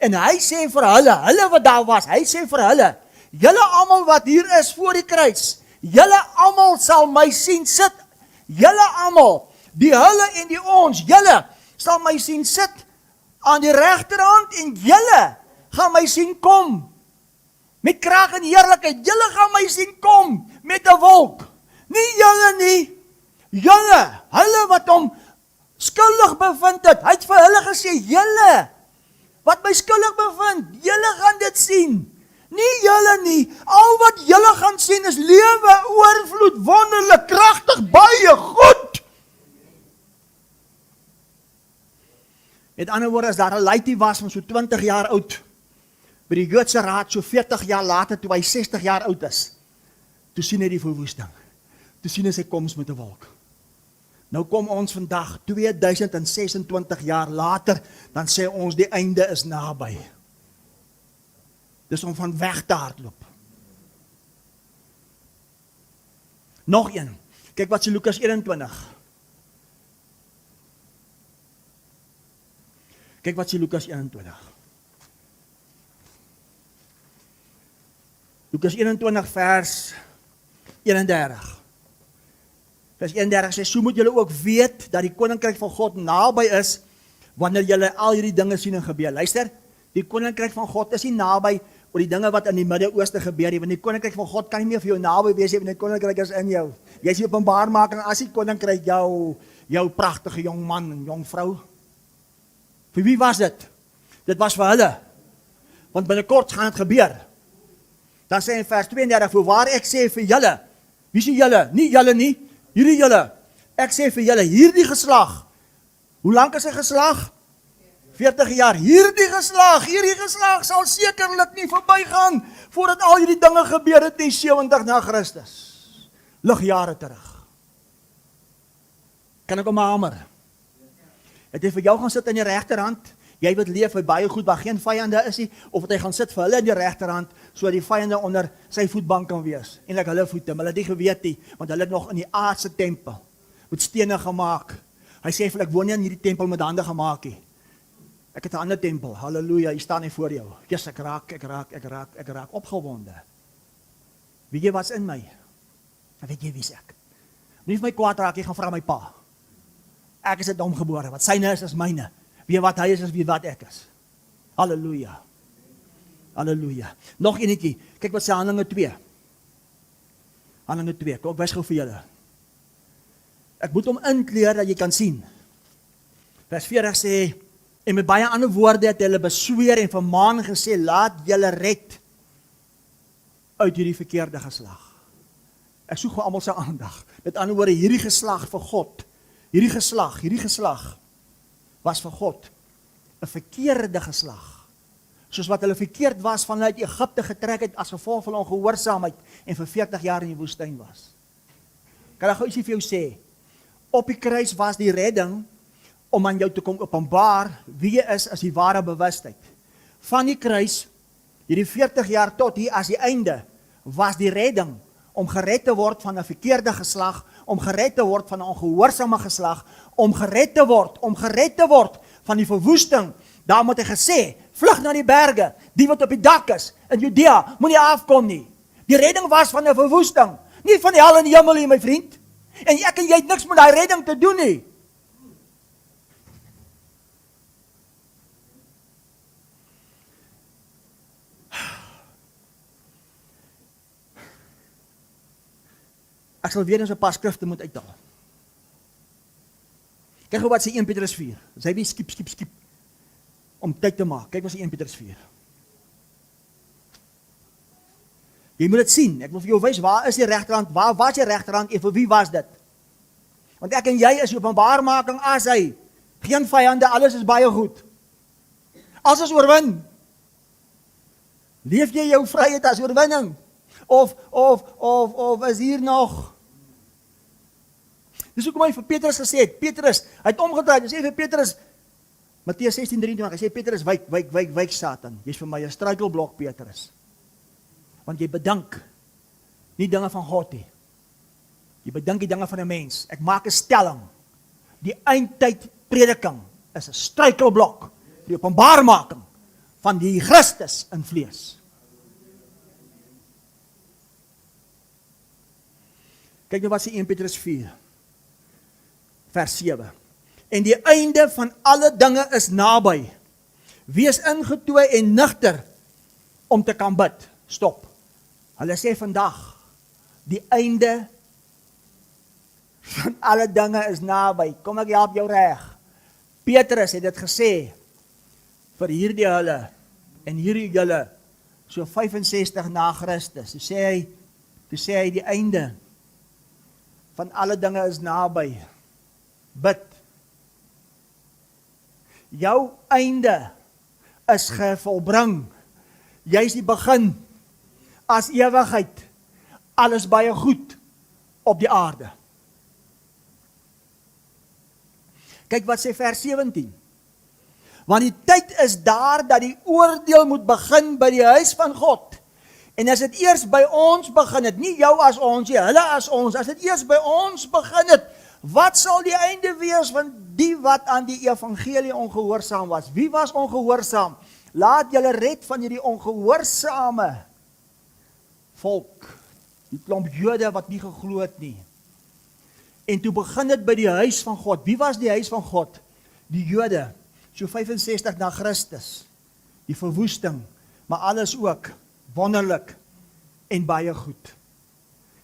En hy sê vir hulle wat daar was, hy sê vir hulle, julle almal wat hier is voor die kruis, julle almal sal my sien sit, julle almal, die hulle en die ons, julle sal my sien sit aan die regterhand en julle gaan my sien kom met krag en heerlikheid. Julle gaan my sien kom met 'n wolk. Nie julle nie. Julle, hulle wat hom skuldig bevind het. Hy het vir hulle gesê, julle wat my skuldig bevind, julle gaan dit sien. Nie julle nie. Al wat julle gaan sien is lewe, oorvloed, wonderlik, kragtig, baie goed. Met ander woorde, as daar 'n laaitie was van so 20 jaar oud, by die Joodse raad, so 40 jaar later, toe hy 60 jaar oud is, toe sien hy die verwoesting. Toe sien hy sy koms met 'n wolk. Nou kom ons vandag, 2026 jaar later, dan sê ons die einde is naby. Dis om van weg te hardloop. Nog een, kyk wat sê Lukas 21. Kyk wat sê Lukas 21. Lukas 21 vers 31. Vers 31 sê, so moet julle ook weet dat die koninkryk van God naby is, wanneer julle al hierdie dinge sien en gebeur. Luister, die koninkryk van God is nie naby oor die dinge wat in die Midde-Ooste gebeur, want die koninkryk van God kan nie meer vir jou naby wees, want die koninkryk is in jou. Jy is die openbaarmaking as die koninkryk jou pragtige jong man en jong vrou. Vir wie was dit? Dit was vir hulle. Want binnekort gaan dit gebeur. Dan sê in vers 32, voorwaar ek sê vir julle, wie sê julle? Nie julle nie, hierdie julle. Ek sê vir julle, hierdie geslag, hoe lank is 'n geslag? 40 jaar. Hierdie geslag sal sekerlik nie verbygaan voordat al hierdie dinge gebeur het nie 70 na Christus. Ligjare terug. Kan ek hom hamer? Het hy vir jou gaan sit in die regterhand? Jy wat leef by baie goed waar geen vyande is nie, of het hy gaan sit vir hulle in die regterhand, sodat die vyande onder sy voetbank kan wees, en like hulle voete, maar hulle het nie geweet nie, want hulle het nog in die aardse tempel, met stene gemaak. Hy sê vir ek woon nie in hierdie tempel met hande gemaak nie. Ek het 'n ander tempel, halleluja, hier staan hy voor jou. Jesus, ek raak opgewonde. Weet jy wat's in my? Weet jy wie's ek? Nie vir my kwaad raak, jy gaan vra my pa. Ek is 'n domgebore, wat syne is myne. Wie wat hy is wie wat ek is. Halleluja. Halleluja. Nog enetjie. Kyk wat sê Handelinge 2. Handelinge 2. Kom ek wys gou vir julle. Ek moet hom inkleer dat jy kan sien. Vers 40 sê, en met baie ander woorde het hulle besweer en vermaan gesê, laat julle red uit hierdie verkeerde geslag. Ek soek vir almal se aandag. Met ander woorde, hierdie geslag vir God, hierdie geslag was vir God 'n verkeerde geslag. Soos wat hulle verkeerd was vanuit Egipte getrek het as gevolg van ongehoorsaamheid en vir 40 jaar in die woestyn was. Kan ek gou ietsie vir jou sê? Op die kruis was die redding om aan jou te kom openbaar wie jy is as die ware bewustheid. Van die kruis, hierdie 40 jaar tot hier as die einde, was die redding om gered te word van 'n verkeerde geslag, om gered te word van 'n ongehoorsame geslag, om gered te word van die verwoesting. Daarom het hy gesê, vlug na die berge, die wat op die dak is, in Judea, moenie afkom nie. Die redding was van 'n verwoesting, nie van die hel en die hemel nie, my vriend. En ek en jy het niks met daai redding te doen nie. Ek sal weer eens 'n paar skrifte moet uithaal. Kyk wat sê 1 Petrus 4. Sy wie skiep om tyd te maak. Kyk wat sê 1 Petrus 4. Jy moet dit sien. Ek wil vir jou wys waar is die regterhand? Waar was die regterhand en vir wie was dit? Want ek en jy is openbaarmaking as hy. Geen vyande, alles is baie goed. Alles is oorwin. Leef jy jou vryheid as oorwinning? Of is hier nog? Dis hoekom hy vir Petrus gesê het, Petrus, hy het omgedraai, hy sê vir Petrus, Matteus 16:23, hy sê Petrus, wyk Satan, jy's vir my 'n struikelblok, Petrus. Want jy bedink nie dinge van God nie. Jy bedink die dinge van 'n mens. Ek maak 'n stelling. Die eindtyd prediking is 'n struikelblok, die openbaarmaking van die Christus in vlees. Kyk nou wat sê 1 Petrus 4, vers 7. En die einde van alle dinge is naby. Wees ingetooi en nugter om te kan bid. Stop. Hulle sê vandag, die einde van alle dinge is naby. Kom ek help jou reg. Petrus het dit gesê vir hierdie hulle en hierdie julle so 65 na Christus. Toe sê hy die einde van alle dinge is naby. Bid. Jou einde is gevolbring. Jy is die begin. As ewigheid. Alles baie goed op die aarde. Kyk wat sê vers 17. Want die tyd is daar dat die oordeel moet begin by die huis van God. En as dit eers by ons begin het, nie jou as ons, nie, hulle as ons, as dit eers by ons begin het, wat sal die einde wees van die wat aan die evangelie ongehoorsaam was? Wie was ongehoorsaam? Laat julle red van hierdie ongehoorsame volk, die klomp Jode wat nie geglo het nie. En toe begin dit by die huis van God. Wie was die huis van God? Die Jode, so 65 na Christus, die verwoesting, maar alles ook wonderlik en baie goed.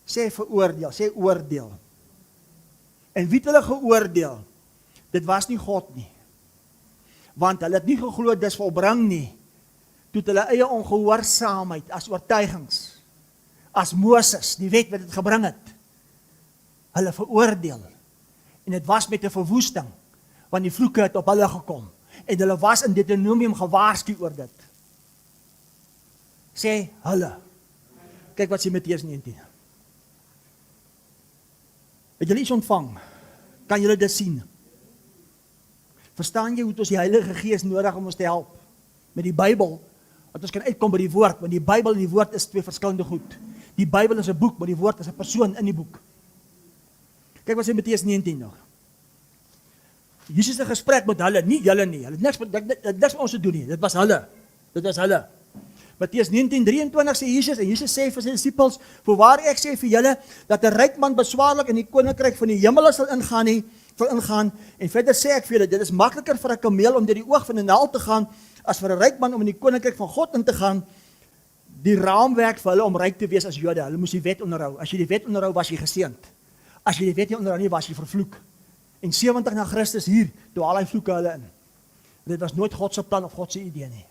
Sê veroordeel, sê oordeel. En wie het hulle geoordeel? Dit was nie God nie. Want hulle het nie geglo dis volbring nie. Toe het hulle eie ongehoorsaamheid as oortuigings, as Moses, die wet wat dit gebring het, hulle veroordeel. En dit was met 'n verwoesting, want die vloeke het op hulle gekom. En hulle was in Deuteronomium gewaarsku oor dit. Sê hulle. Kyk wat sê Matteus 19. Het julle iets ontvang? Kan julle dit sien? Verstaan jy hoe ons die Heilige Gees nodig om ons te help? Met die Bybel, dat ons kan uitkom by die woord, want die Bybel en die woord is twee verskillende goed. Die Bybel is 'n boek, maar die woord is 'n persoon in die boek. Kyk wat sê Matteus 19 nog. Jesus het 'n gesprek met hulle, nie julle nie. Hulle het niks met ons te doen nie. Dit was hulle. Dit was hulle. Matteus 19:23 sê Jesus, en Jesus sê vir sy disippels, voorwaar ek sê vir julle, dat 'n ryk man beswaarlik in die koninkryk van die hemel sal ingaan, en verder sê ek vir julle, dit is makliker vir 'n kameel om deur die oog van 'n naald te gaan, as vir 'n ryk man om in die koninkryk van God in te gaan. Die raamwerk vir hulle om ryk te wees as Jode, hulle moes die wet onderhou. As jy die wet onderhou, was jy geseënd. As jy die wet nie onderhou nie, was jy vervloek. En 70 na Christus hier, toe al die vloeke hulle in. Dit was nooit God se plan of God se idee nie.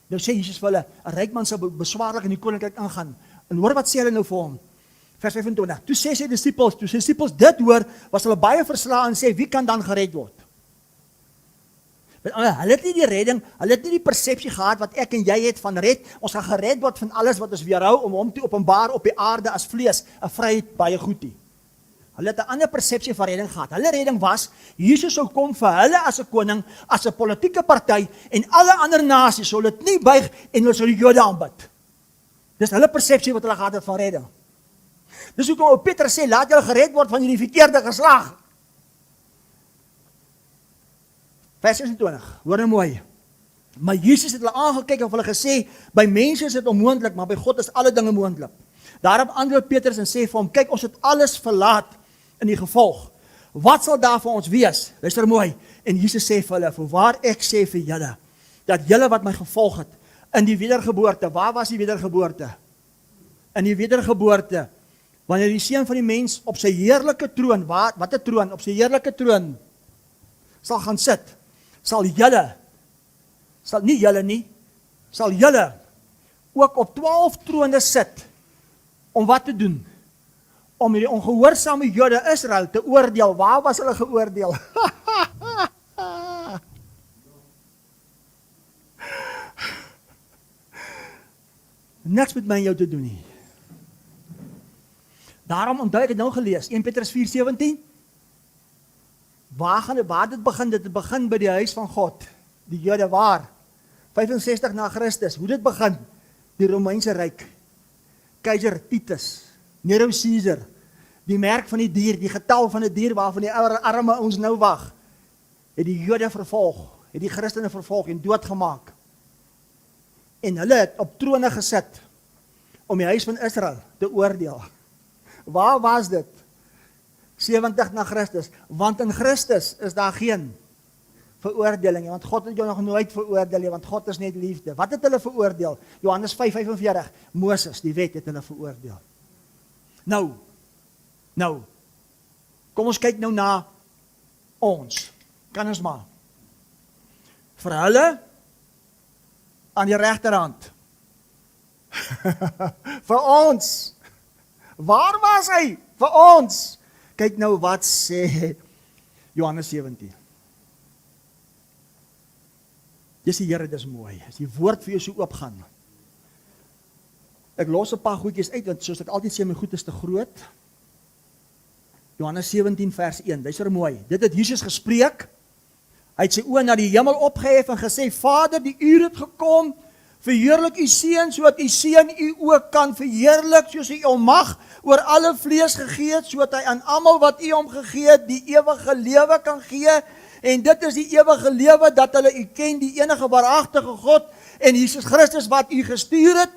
Nou sê Jesus vir hulle, 'n ryk man sal beswaarlik in die koninkryk ingaan. En hoor wat sê hulle nou vir hom? Vers 25. Toe sê sy disippels dit hoor, was hulle baie verslae en sê, wie kan dan gered word? Hulle het nie die redding, hulle het nie die persepsie gehad wat ek en jy het van red. Ons gaan gered word van alles wat ons weerhou om hom te openbaar op die aarde as vlees, 'n vryheid baie goed nie. Hulle het 'n ander persepsie van redding gehad. Hulle redding was, Jesus sou kom vir hulle as 'n koning, as 'n politieke party, en alle ander nasies sou dit nie buig en hulle sou die Jode aanbid. Dis hulle persepsie wat hulle gehad het van redding. Dis hoekom Petrus sê, laat julle gered word van hierdie verkeerde geslag. Vers 26, hoor nou mooi. Maar Jesus het hulle aangekyk en hulle gesê, by mense is dit onmoontlik, maar by God is alle dinge moontlik. Daarop antwoord Petrus en sê vir hom, kyk, ons het alles verlaat in die gevolg. Wat sal daar vir ons wees? Luister mooi. En Jesus sê vir hulle, voorwaar ek sê vir julle, dat julle wat my gevolg het, in die wedergeboorte, waar was die wedergeboorte? In die wedergeboorte, wanneer die Seun van die mens op sy heerlike troon, wat 'n troon, op sy heerlike troon, sal gaan sit, sal julle ook op 12 trone sit, om wat te doen? Om die ongehoorsame Jode Israel te oordeel. Waar was hulle geoordeel? Niks met my en jou te doen nie. Daarom onthou ek het nou gelees, 1 Petrus 4:17. Waar het dit begin? Dit begin by die huis van God. Die Jode waar? 65 na Christus. Hoe dit begin? Die Romeinse Ryk. Keizer Titus, Nero Caesar, die merk van die dier, die getal van die dier waarvan die arme ons nou wag, het die Jode vervolg, het die Christene vervolg en doodgemaak. En hulle het op trone gesit om die huis van Israel te oordeel. Waar was dit? 70 na Christus. Want in Christus is daar geen veroordeling, want God het jou nog nooit veroordeel, want God is net liefde. Wat het hulle veroordeel? Johannes 5:45, Moses, die wet het hulle veroordeel. Nou, kom ons kyk nou na ons. Kan ons maar. Vir hulle, aan die regterhand. Vir ons. Waar was hy? Vir ons. Kyk nou wat sê Johannes 17. Dis die Here, dis mooi. As die woord vir jou so oopgaan. Ek los 'n paar goedjies uit, want soos ek altyd sê, my goed is te groot. Johannes 17 vers 1, luister mooi. Dit het Jesus gespreek. Hy het sy oë na die hemel opgehef en gesê, Vader, die uur het gekom, verheerlik u seun, sodat u seun u ook kan verheerlik, soos hy hom mag oor alle vlees gegee het, sodat hy aan almal wat u hom gegee het, die ewige lewe kan gee. En dit is die ewige lewe, dat hulle u ken, die enige waaragtige God, en Jesus Christus wat u gestuur het.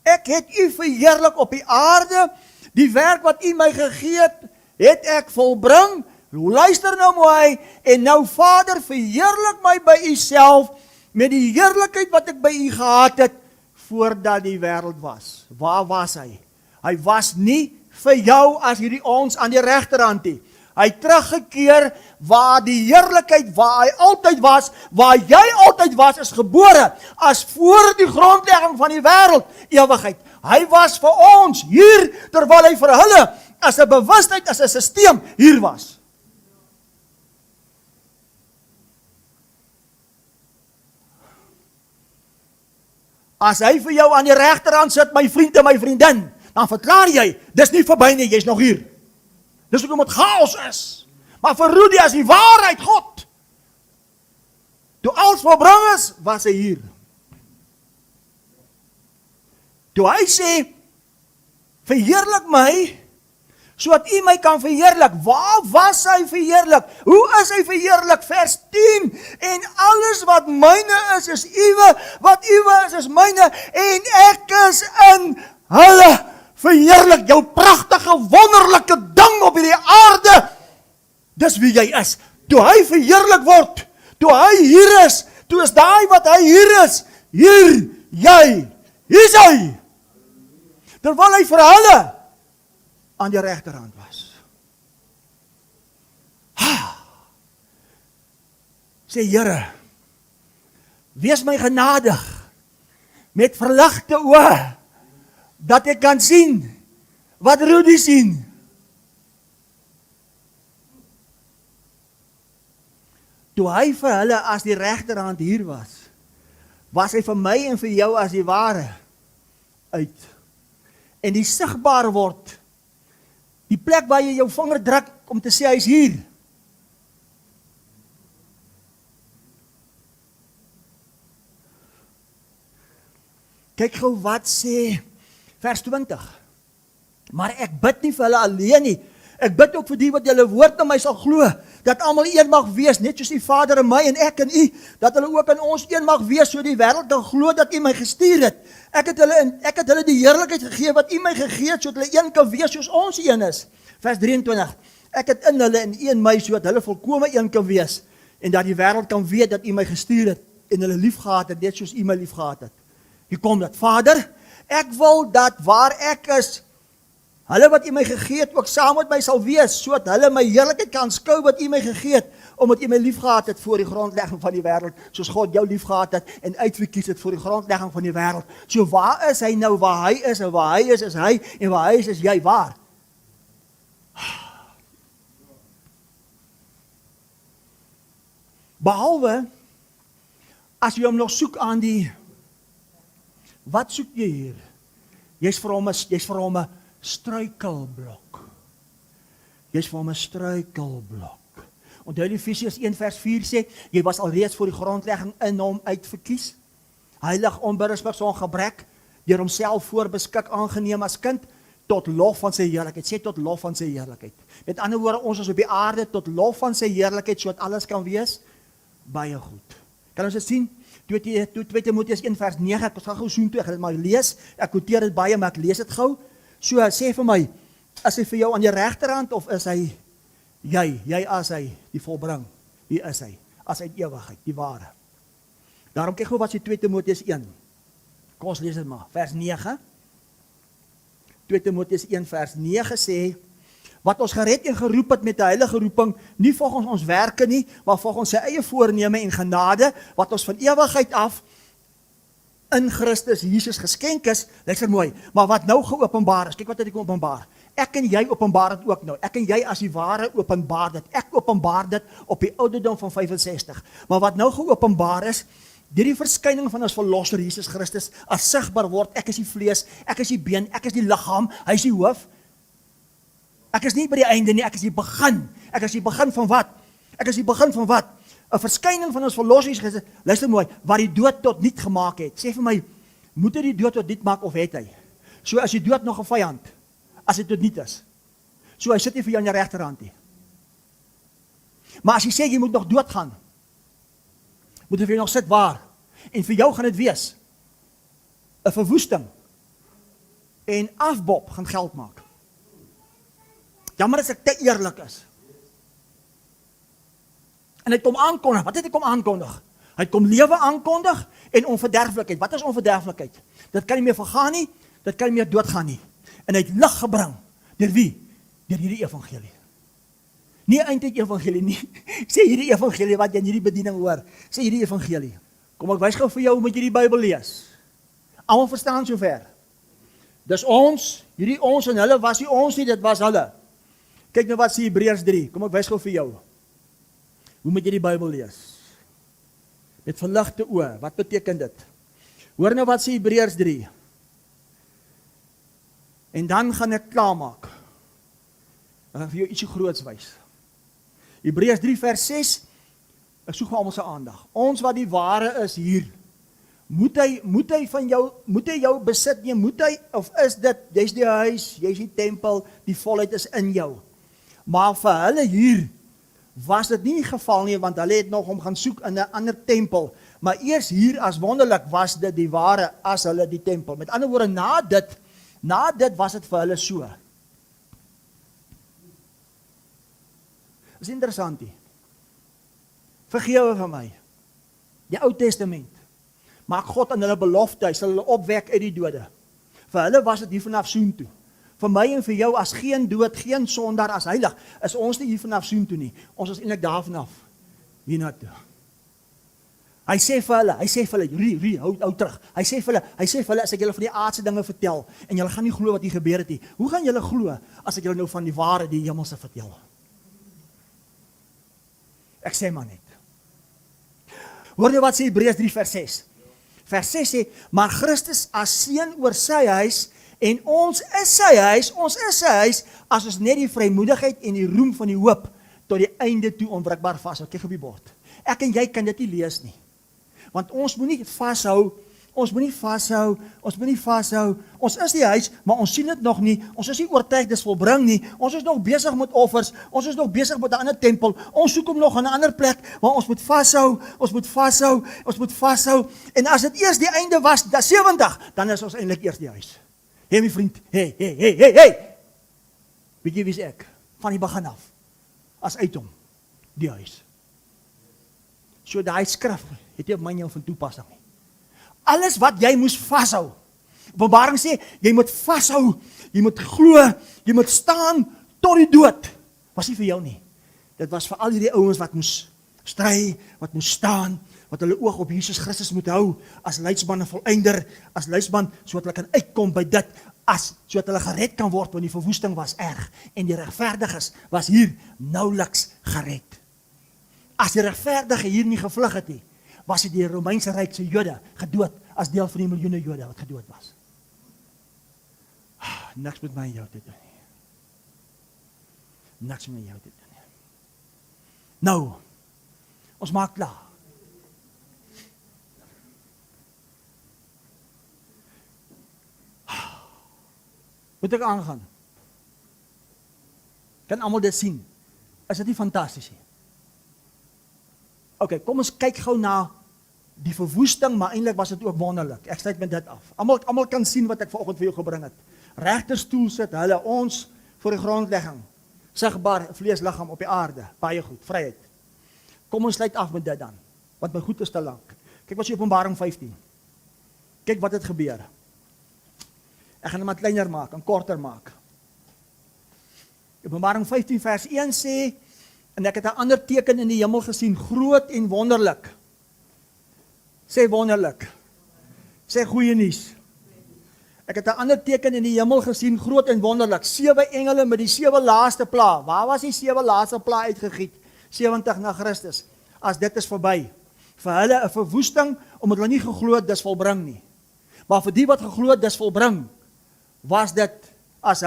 Ek het u verheerlik op die aarde, die werk wat u my gegee het ek volbring. Luister nou mooi, en nou Vader, verheerlik my by u self, met die heerlikheid wat ek by u gehad het, voordat die wêreld was. Waar was hy? Hy was nie vir jou as hierdie ons aan die regterhand nie. Hy teruggekeer waar die heerlikheid, waar hy altyd was, waar jy altyd was, is gebore, as voor die grondlegging van die wêreld, ewigheid. Hy was vir ons hier, terwyl hy vir hulle, as 'n bewustheid, as 'n sisteem, hier was. As hy vir jou aan die regterhand sit, my vriend en my vriendin, dan verklaar jy, dis nie verby nie, jy's nog hier. Dis hoekom dit chaos is. Maar vir Rudy is die waarheid God. Toe alles volbring is, was hy hier. Toe hy sê, verheerlik my, sodat u my kan verheerlik. Waar was hy verheerlik? Hoe is hy verheerlik? Vers 10, en alles wat myne is uwe, wat uwe is myne, en ek is in hulle. Verheerlik jou pragtige, wonderlike ding op hierdie aarde. Dis wie jy is. Toe hy verheerlik word, toe hy hier is, toe is daai wat hy hier is, hier, jy, hier is hy. Terwyl hy vir hulle aan die regterhand was. Sê Here, wees my genadig, met verligte oë, dat ek kan sien, wat Rudy sien. Toe hy vir hulle as die regterhand hier was hy vir my en vir jou as die ware uit. En die sigbaar word, die plek waar jy jou vinger druk om te sê hy is hier. Kyk gou wat sê vers 20. Maar ek bid nie vir hulle alleen nie. Ek bid ook vir die wat julle woord na my sal glo, dat almal een mag wees, net soos die Vader in my en ek in u, dat hulle ook in ons een mag wees, so die wêreld kan glo dat u my gestuur het. Ek het hulle die heerlikheid gegee wat u my gegee het, sodat hulle een kan wees soos ons een is. Vers 23, ek het in hulle en u in my, sodat hulle volkome een kan wees, en dat die wêreld kan weet dat u my gestuur het, en hulle liefgehad het, net soos u my liefgehad het. Hier kom dat, Vader, ek wil dat waar ek is, hulle wat u my gegee het, ook saam met my sal wees, sodat hulle my heerlikheid kan skou wat u my gegee het, omdat u my liefgehad het voor die grondlegging van die wêreld, soos God jou liefgehad het, en uitverkies het voor die grondlegging van die wêreld. So waar is hy nou, waar hy is, en waar hy is hy, en waar hy is jy, waar? Behalwe, as jy hom nog soek aan die, wat soek jy hier? Jy's vir hom 'n struikelblok. Jy's vir hom 'n struikelblok. Onthou Efesiërs 1 vers 4 sê, jy was alreeds voor die grondlegging in hom uitverkies, heilig, onberisplik, sonder gebrek, deur homself voorbeskik aangeneem as kind, tot lof van sy heerlikheid. Sê tot lof van sy heerlikheid. Met ander woorde, ons is op die aarde tot lof van sy heerlikheid, sodat alles kan wees baie goed. Kan ons dit sien? 2 Timoteus 1 vers 9, ek gaan gou soen toe, ek gaan dit maar lees, ek quoteer dit baie, maar ek lees dit gou. So, sê vir my, is hy vir jou aan die regterhand, of is hy jy as hy die volbring, wie is hy, as hy die ewigheid, die ware. Daarom kyk gou wat sê 2 Timoteus 1, kom ons lees dit maar, vers 9, 2 Timoteus 1 vers 9 sê, wat ons gered en geroep het met 'n heilige roeping, nie volgens ons werke nie, maar volgens sy eie voorneme en genade, wat ons van ewigheid af in Christus Jesus geskenk is, luister mooi, maar wat nou geopenbaar is, kyk wat het ek openbaar, ek en jy openbaar dit ook nou, ek en jy as die ware openbaar dit, ek openbaar dit op die ouderdom van 65, maar wat nou geopenbaar is, deur die verskyning van ons verlosser Jesus Christus, as sigbaar word, ek is die vlees, ek is die been, ek is die liggaam, hy is die hoof. Ek is nie by die einde nie, ek is die begin. Ek is die begin van wat? Ek is die begin van wat? 'n Verskyning van ons verlosser Jesus Christus. Luister mooi, wat die dood tot niet gemaak het. Sê vir my, moet hy die dood tot niet maak of het hy? So as die dood nog 'n vyand, as hy tot niet is. So hy sit nie vir jou aan jou regterhand nie. Maar as jy sê jy moet nog doodgaan, moet hy vir jou nog sit waar? En vir jou gaan dit wees 'n verwoesting. En afbob gaan geld maak. Jammer as ek te eerlik is. En hy kom aankondig. Wat het hy kom aankondig? Hy kom lewe aankondig en onverderflikheid. Wat is onverderflikheid? Dit kan nie meer vergaan nie, dit kan nie meer doodgaan nie. En hy het lig gebring. Deur wie? Deur hierdie evangelie. Nie eintlik evangelie nie. Sê hierdie evangelie wat jy in hierdie bediening hoor. Sê hierdie evangelie. Kom ek wys gou vir jou hoe moet jy die Bybel lees. Almal verstaan sover. Dis ons, hierdie ons en hulle was nie ons nie, dit was hulle. Kyk nou wat sê Hebreërs 3, kom ek wys gou vir jou. Hoe moet jy die Bybel lees? Met verligte oë, wat beteken dit? Hoor nou wat sê Hebreërs 3. En dan gaan ek klaarmaak. Ek gaan vir jou ietsie groots wys. Hebreërs 3 vers 6, ek soek vir almal se aandag. Ons wat die ware is hier, moet hy jou besit neem, moet hy, of is dit, jy's die huis, jy's die tempel, die volheid is in jou. Maar vir hulle hier, was dit nie die geval nie, want hulle het nog om gaan soek in 'n ander tempel, maar eers hier as wonderlik was dit die ware as hulle die tempel. Met ander woorde, na dit was dit vir hulle so. Is interessant nie. Vergewe vir my. Die Ou Testament maak God aan hulle belofte, hy sal hulle opwek uit die dode. Vir hulle was dit hier vanaf soontoe. Vir my en vir jou as geen dood, geen sondaar, as heilig, is ons nie hier vanaf soontoe nie. Ons is eintlik daar vanaf hiernatoe. Hy sê vir hulle, hou terug. Hy sê vir hulle, as ek julle van die aardse dinge vertel, en julle gaan nie glo wat hier gebeur het nie. Hoe gaan julle glo, as ek julle nou van die ware, die hemelse vertel? Ek sê maar net. Hoor jy wat sê Hebreërs 3 vers 6? Vers 6 sê, maar Christus as seun oor sy huis, en ons is sy huis, as ons net die vrymoedigheid en die roem van die hoop, tot die einde toe onwrikbaar vashou. Kyk op die bord. Ek en jy kan dit nie lees nie. Want ons moet nie vashou Ons moet nie vashou, ons is die huis, maar ons sien dit nog nie, ons is nie oortuig dis volbring nie, ons is nog besig met offers, ons is nog besig met 'n ander tempel, ons soek hom nog in 'n ander plek, maar ons moet vashou, en as dit eers die einde was, dat 70, dan is ons eintlik eers die huis. Hey my vriend, hey, weet jy wie is ek? Van die begin af, as uit hom, die huis. So daai skrif, het jy op my en jou van toepassing nie. Alles wat jy moes vashou. Openbaring sê, jy moet vashou, jy moet glo, jy moet staan tot die dood. Was nie vir jou nie. Dit was vir al hierdie ouens wat moes stry, wat moes staan, wat hulle oog op Jesus Christus moet hou, as leidsman en volëinder, as leidsman, sodat hulle kan uitkom by dit, sodat hulle gered kan word, want die verwoesting was erg, en die regverdiges was hier nauweliks gered. As die regverdige hier nie gevlug het nie, was die Romeinse Ryk se Jode gedood, as deel van die miljoene Jode wat gedood was. Niks met my en jou te doen nie. Niks met jou te doen nie. Nou, ons maak klaar. Moet ek aangaan? Kan almal dit sien? Is dit nie fantasties nie? Ok, kom ons kyk gou na die verwoesting, maar eintlik was dit ook wonderlik. Ek sluit met dit af. Almal kan sien wat ek vanoggend vir jou gebring het. Regterstoel sit hulle ons voor die grondlegging. Sigbaar vleesliggaam op die aarde. Baie goed, vryheid. Kom ons sluit af met dit dan, want my goed is te lank. Kyk wat is Openbaring 15. Kyk wat het gebeur. Ek gaan hom wat kleiner maak, en korter maak. Openbaring 15 vers 1 sê, en ek het 'n ander teken in die hemel gesien, groot en wonderlik. Sê wonderlik. Sê goeie nuus. Ek het 'n ander teken in die hemel gesien, groot en wonderlik. 7 engele met die 7 laaste pla. Waar was die 7 laaste pla uitgegiet? 70 na Christus. As dit is verby. Vir hulle 'n verwoesting, omdat hulle nie geglo het dis volbring nie. Maar vir die wat geglo het dis volbring, was dit as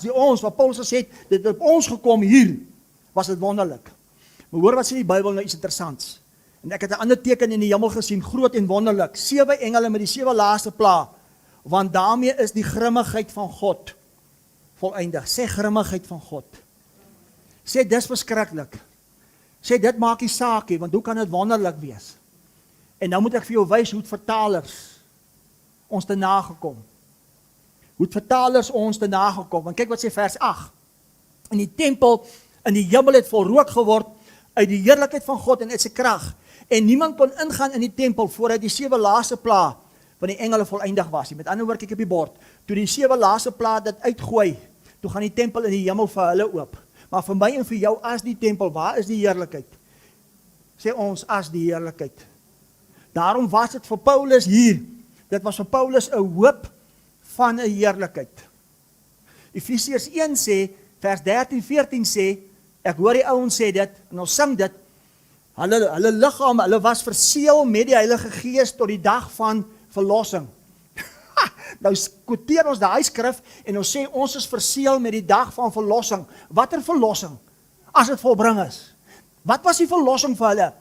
die ons, wat Paulus gesê het, dit het op ons gekom hier, was dit wonderlik. Maar hoor wat sê die Bybel nou iets interessants. En ek het 'n ander teken in die hemel gesien, groot en wonderlik, 7 engele met die 7 laaste pla, want daarmee is die grimmigheid van God volëindig. Sê grimmigheid van God. Sê dis verskriklik. Sê dit maak nie saak nie, want hoe kan dit wonderlik wees? En nou moet ek vir jou wys hoe het vertalers ons te nagekom. Hoe het vertalers ons te nagekom? Want kyk wat sê vers 8. In die tempel, in die hemel het vol rook geword, uit die heerlikheid van God en uit sy krag. En niemand kon ingaan in die tempel, voordat die 7 laaste pla van die engele volëindig was. Met ander woorde, kyk op die bord, toe die 7 laaste pla dit uitgooi, toe gaan die tempel in die hemel vir hulle oop. Maar vir my en vir jou as die tempel, waar is die heerlikheid? Sê ons, as die heerlikheid. Daarom was dit vir Paulus hier, dit was vir Paulus 'n hoop van 'n heerlikheid. Efesiërs 1 sê, vers 13-14 sê, ek hoor die ouens sê dit, en ons sing dit, hulle liggaam, hulle was verseël met die Heilige Gees tot die dag van verlossing. Nou quoteer ons daai skrif, en ons sê, ons is verseël met die dag van verlossing. Watter verlossing? As dit volbring is. Wat was die verlossing vir hulle?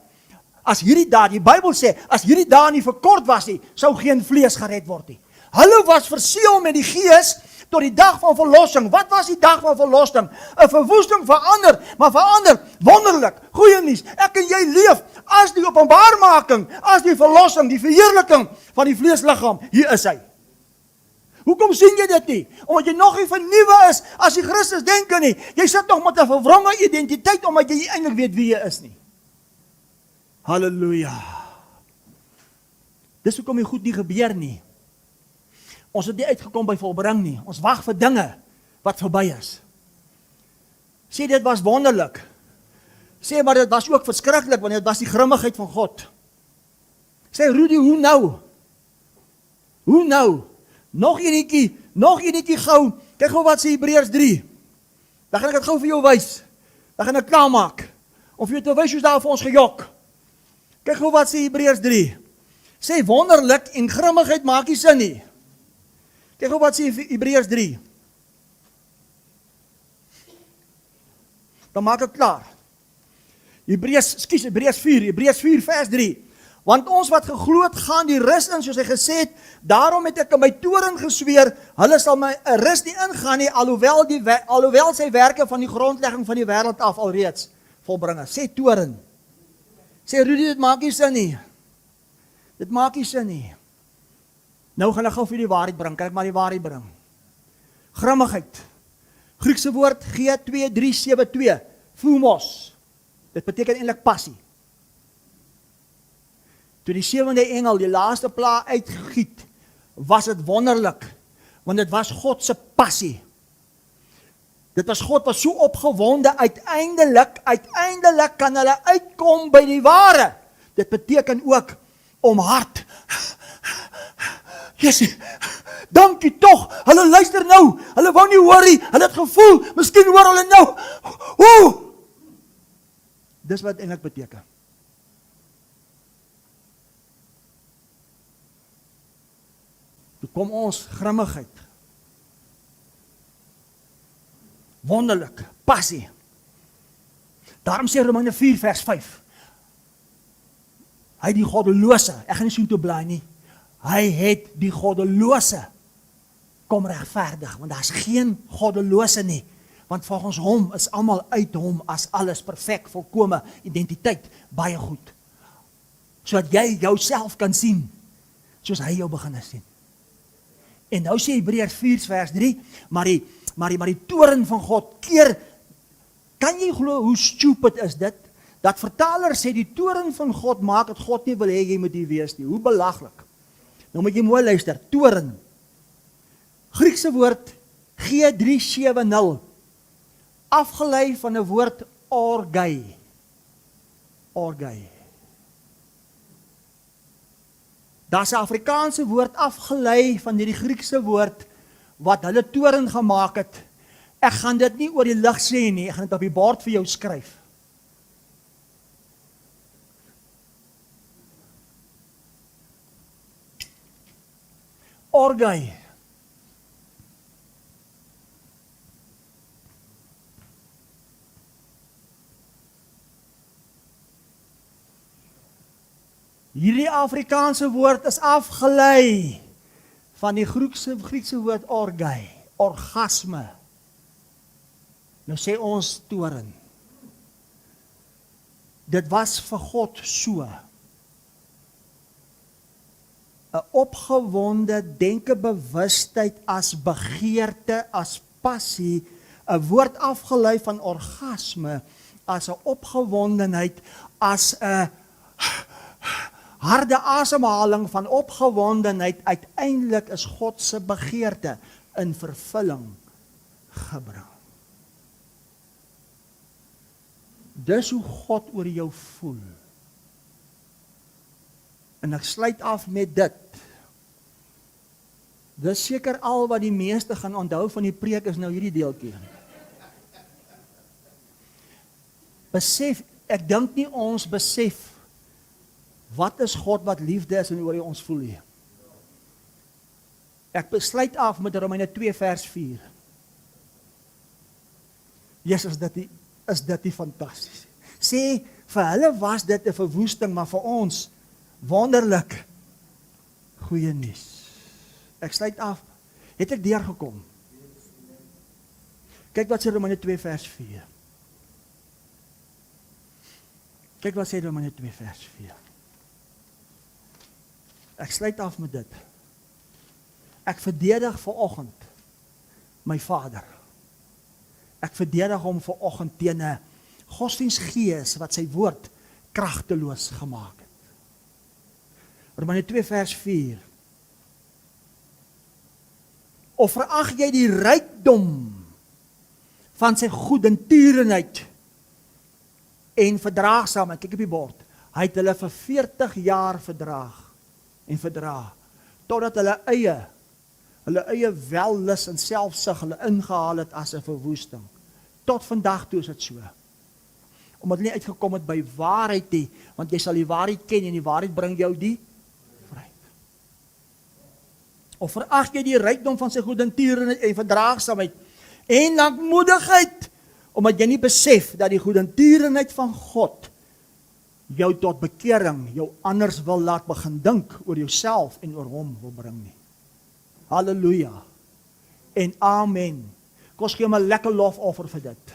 As hierdie dae, die Bybel sê, as hierdie dae nie verkort was nie, sou geen vlees gered word nie. Hulle was verseël met die Gees tot die dag van verlossing. Wat was die dag van verlossing? 'n Verwoesting verander, maar verander wonderlik. Goeie nuus, ek en jy leef as die openbaarmaking, as die verlossing, die verheerliking van die vleesliggaam. Hier is hy. Hoekom sien jy dit nie? Omdat jy nog nie vernuwe is as die Christus denke nie. Jy sit nog met 'n verwronge identiteit, omdat jy nie eintlik weet wie jy is nie. Halleluja. Dis hoekom die goed nie gebeur nie. Ons het nie uitgekom by volbring nie. Ons wag vir dinge wat verby is. Sê dit was wonderlik. Sê maar dit was ook verskriklik, want dit was die grimmigheid van God. Sê Rudy, hoe nou? Hoe nou? Nog enetjie gou. Kyk gou wat sê Hebreërs 3. Dan gaan ek dit gou vir jou wys. Dan gaan ek klaar maak. Of jy te wys hoe's daar vir ons gejok. Kyk gou wat sê Hebreërs 3. Sê wonderlik en grimmigheid maak nie sin nie. Kyk gou wat sê Hebreërs 3. Dan maak ek klaar. Hebreërs 4 vers 3. Want ons wat geglo het, gaan die rus in, soos hy gesê het, daarom het ek in my toren gesweer, hulle sal my rus nie ingaan nie, alhoewel sy werke van die grondlegging van die wêreld af alreeds volbring is. Sê toren. Sê Rudy, dit maak nie sin nie. Dit maak nie sin nie. Nou gaan ek gou vir die waarheid bring, kan ek maar die waarheid bring. Grimmigheid. Griekse woord G2372, phumos. Dit beteken eintlik passie. Toe die 7de engel die laaste pla uitgegiet, was dit wonderlik, want dit was God se passie. Dit was God wat so opgewonde, uiteindelik kan hulle uitkom by die ware. Dit beteken ook om hart. Jesusie, dankie tog, hulle luister nou, hulle wou nie hoor nie, hulle het gevoel, miskien hoor hulle nou. Dis wat eintlik beteken. Toe kom ons grimmigheid. Wonderlik, passie. Daarom sê Romeine 4 vers 5. Hy die goddelose, ek gaan nie so toe blaai nie. Hy het die goddelose kom regverdig, want daar's geen goddelose nie. Want volgens hom is almal uit hom as alles perfek, volkome, identiteit, baie goed. Sodat jy jouself kan sien, soos hy jou begin sien. En nou sê Hebreërs 4 vers 3, maar die toren van God keer, kan jy glo hoe stupid is dit? Dat vertaler sê die toren van God maak dat God nie wil hê jy moet hier wees nie. Hoe belaglik. Nou moet jy mooi luister, toren. Griekse woord G370, afgelei van 'n woord orgai. Orgai. Daar's 'n Afrikaanse woord afgelei van hierdie Griekse woord wat hulle toren gemaak het. Ek gaan dit nie oor die lig sê nie, ek gaan dit op die bord vir jou skryf. Orgai. Hierdie Afrikaanse woord is afgelei van die Griekse woord orgai, orgasme. Nou sê ons toren. Dit was vir God so. 'n opgewonde denke, bewustheid as begeerte, as passie, 'n woord afgelei van orgasme, as 'n opgewondenheid, as 'n harde asemhaling van opgewondenheid, uiteindelik is God se begeerte in vervulling gebring. Dis hoe God oor jou voel. En ek sluit af met dit. Dis seker al wat die meeste gaan onthou van die preek is nou hierdie deeltjie. Besef, ek dink nie ons besef wat is God wat liefde is en oor ons voel nie. Ek besluit af met Romeine 2 vers 4. Jesus, is dit nie fantasties? Sê, vir hulle was dit 'n verwoesting, maar vir ons wonderlik goeie nuus. Ek sluit af. Het ek deurgekom? Kyk wat sê Romeine 2 vers 4. Kyk wat sê Romeine 2 vers 4. Ek sluit af met dit. Ek verdedig vanoggend my Vader. Ek verdedig hom vanoggend teen 'n godsdienstgees wat sy woord kragteloos gemaak het. Romeine 2 vers 4. Of verag jy die rykdom van sy goedertierenheid en verdraagsaamheid? Kyk op die bord. Hy het hulle vir 40 jaar verdra, totdat hulle eie wellus en selfsug hulle ingehaal het as 'n verwoesting. Tot vandag toe is dit so. Omdat hulle nie uitgekom het by waarheid nie, want jy sal die waarheid ken en die waarheid bring jou die vryheid. Of verag jy die rykdom van sy goedertierenheid en verdraagsaamheid en lankmoedigheid, omdat jy nie besef dat die goedertierenheid van God jou tot bekering, jou anders wil laat begin dink oor jouself en oor hom wil bring nie. Halleluja. En amen. Kom ons gee hom 'n lekker lofoffer vir dit.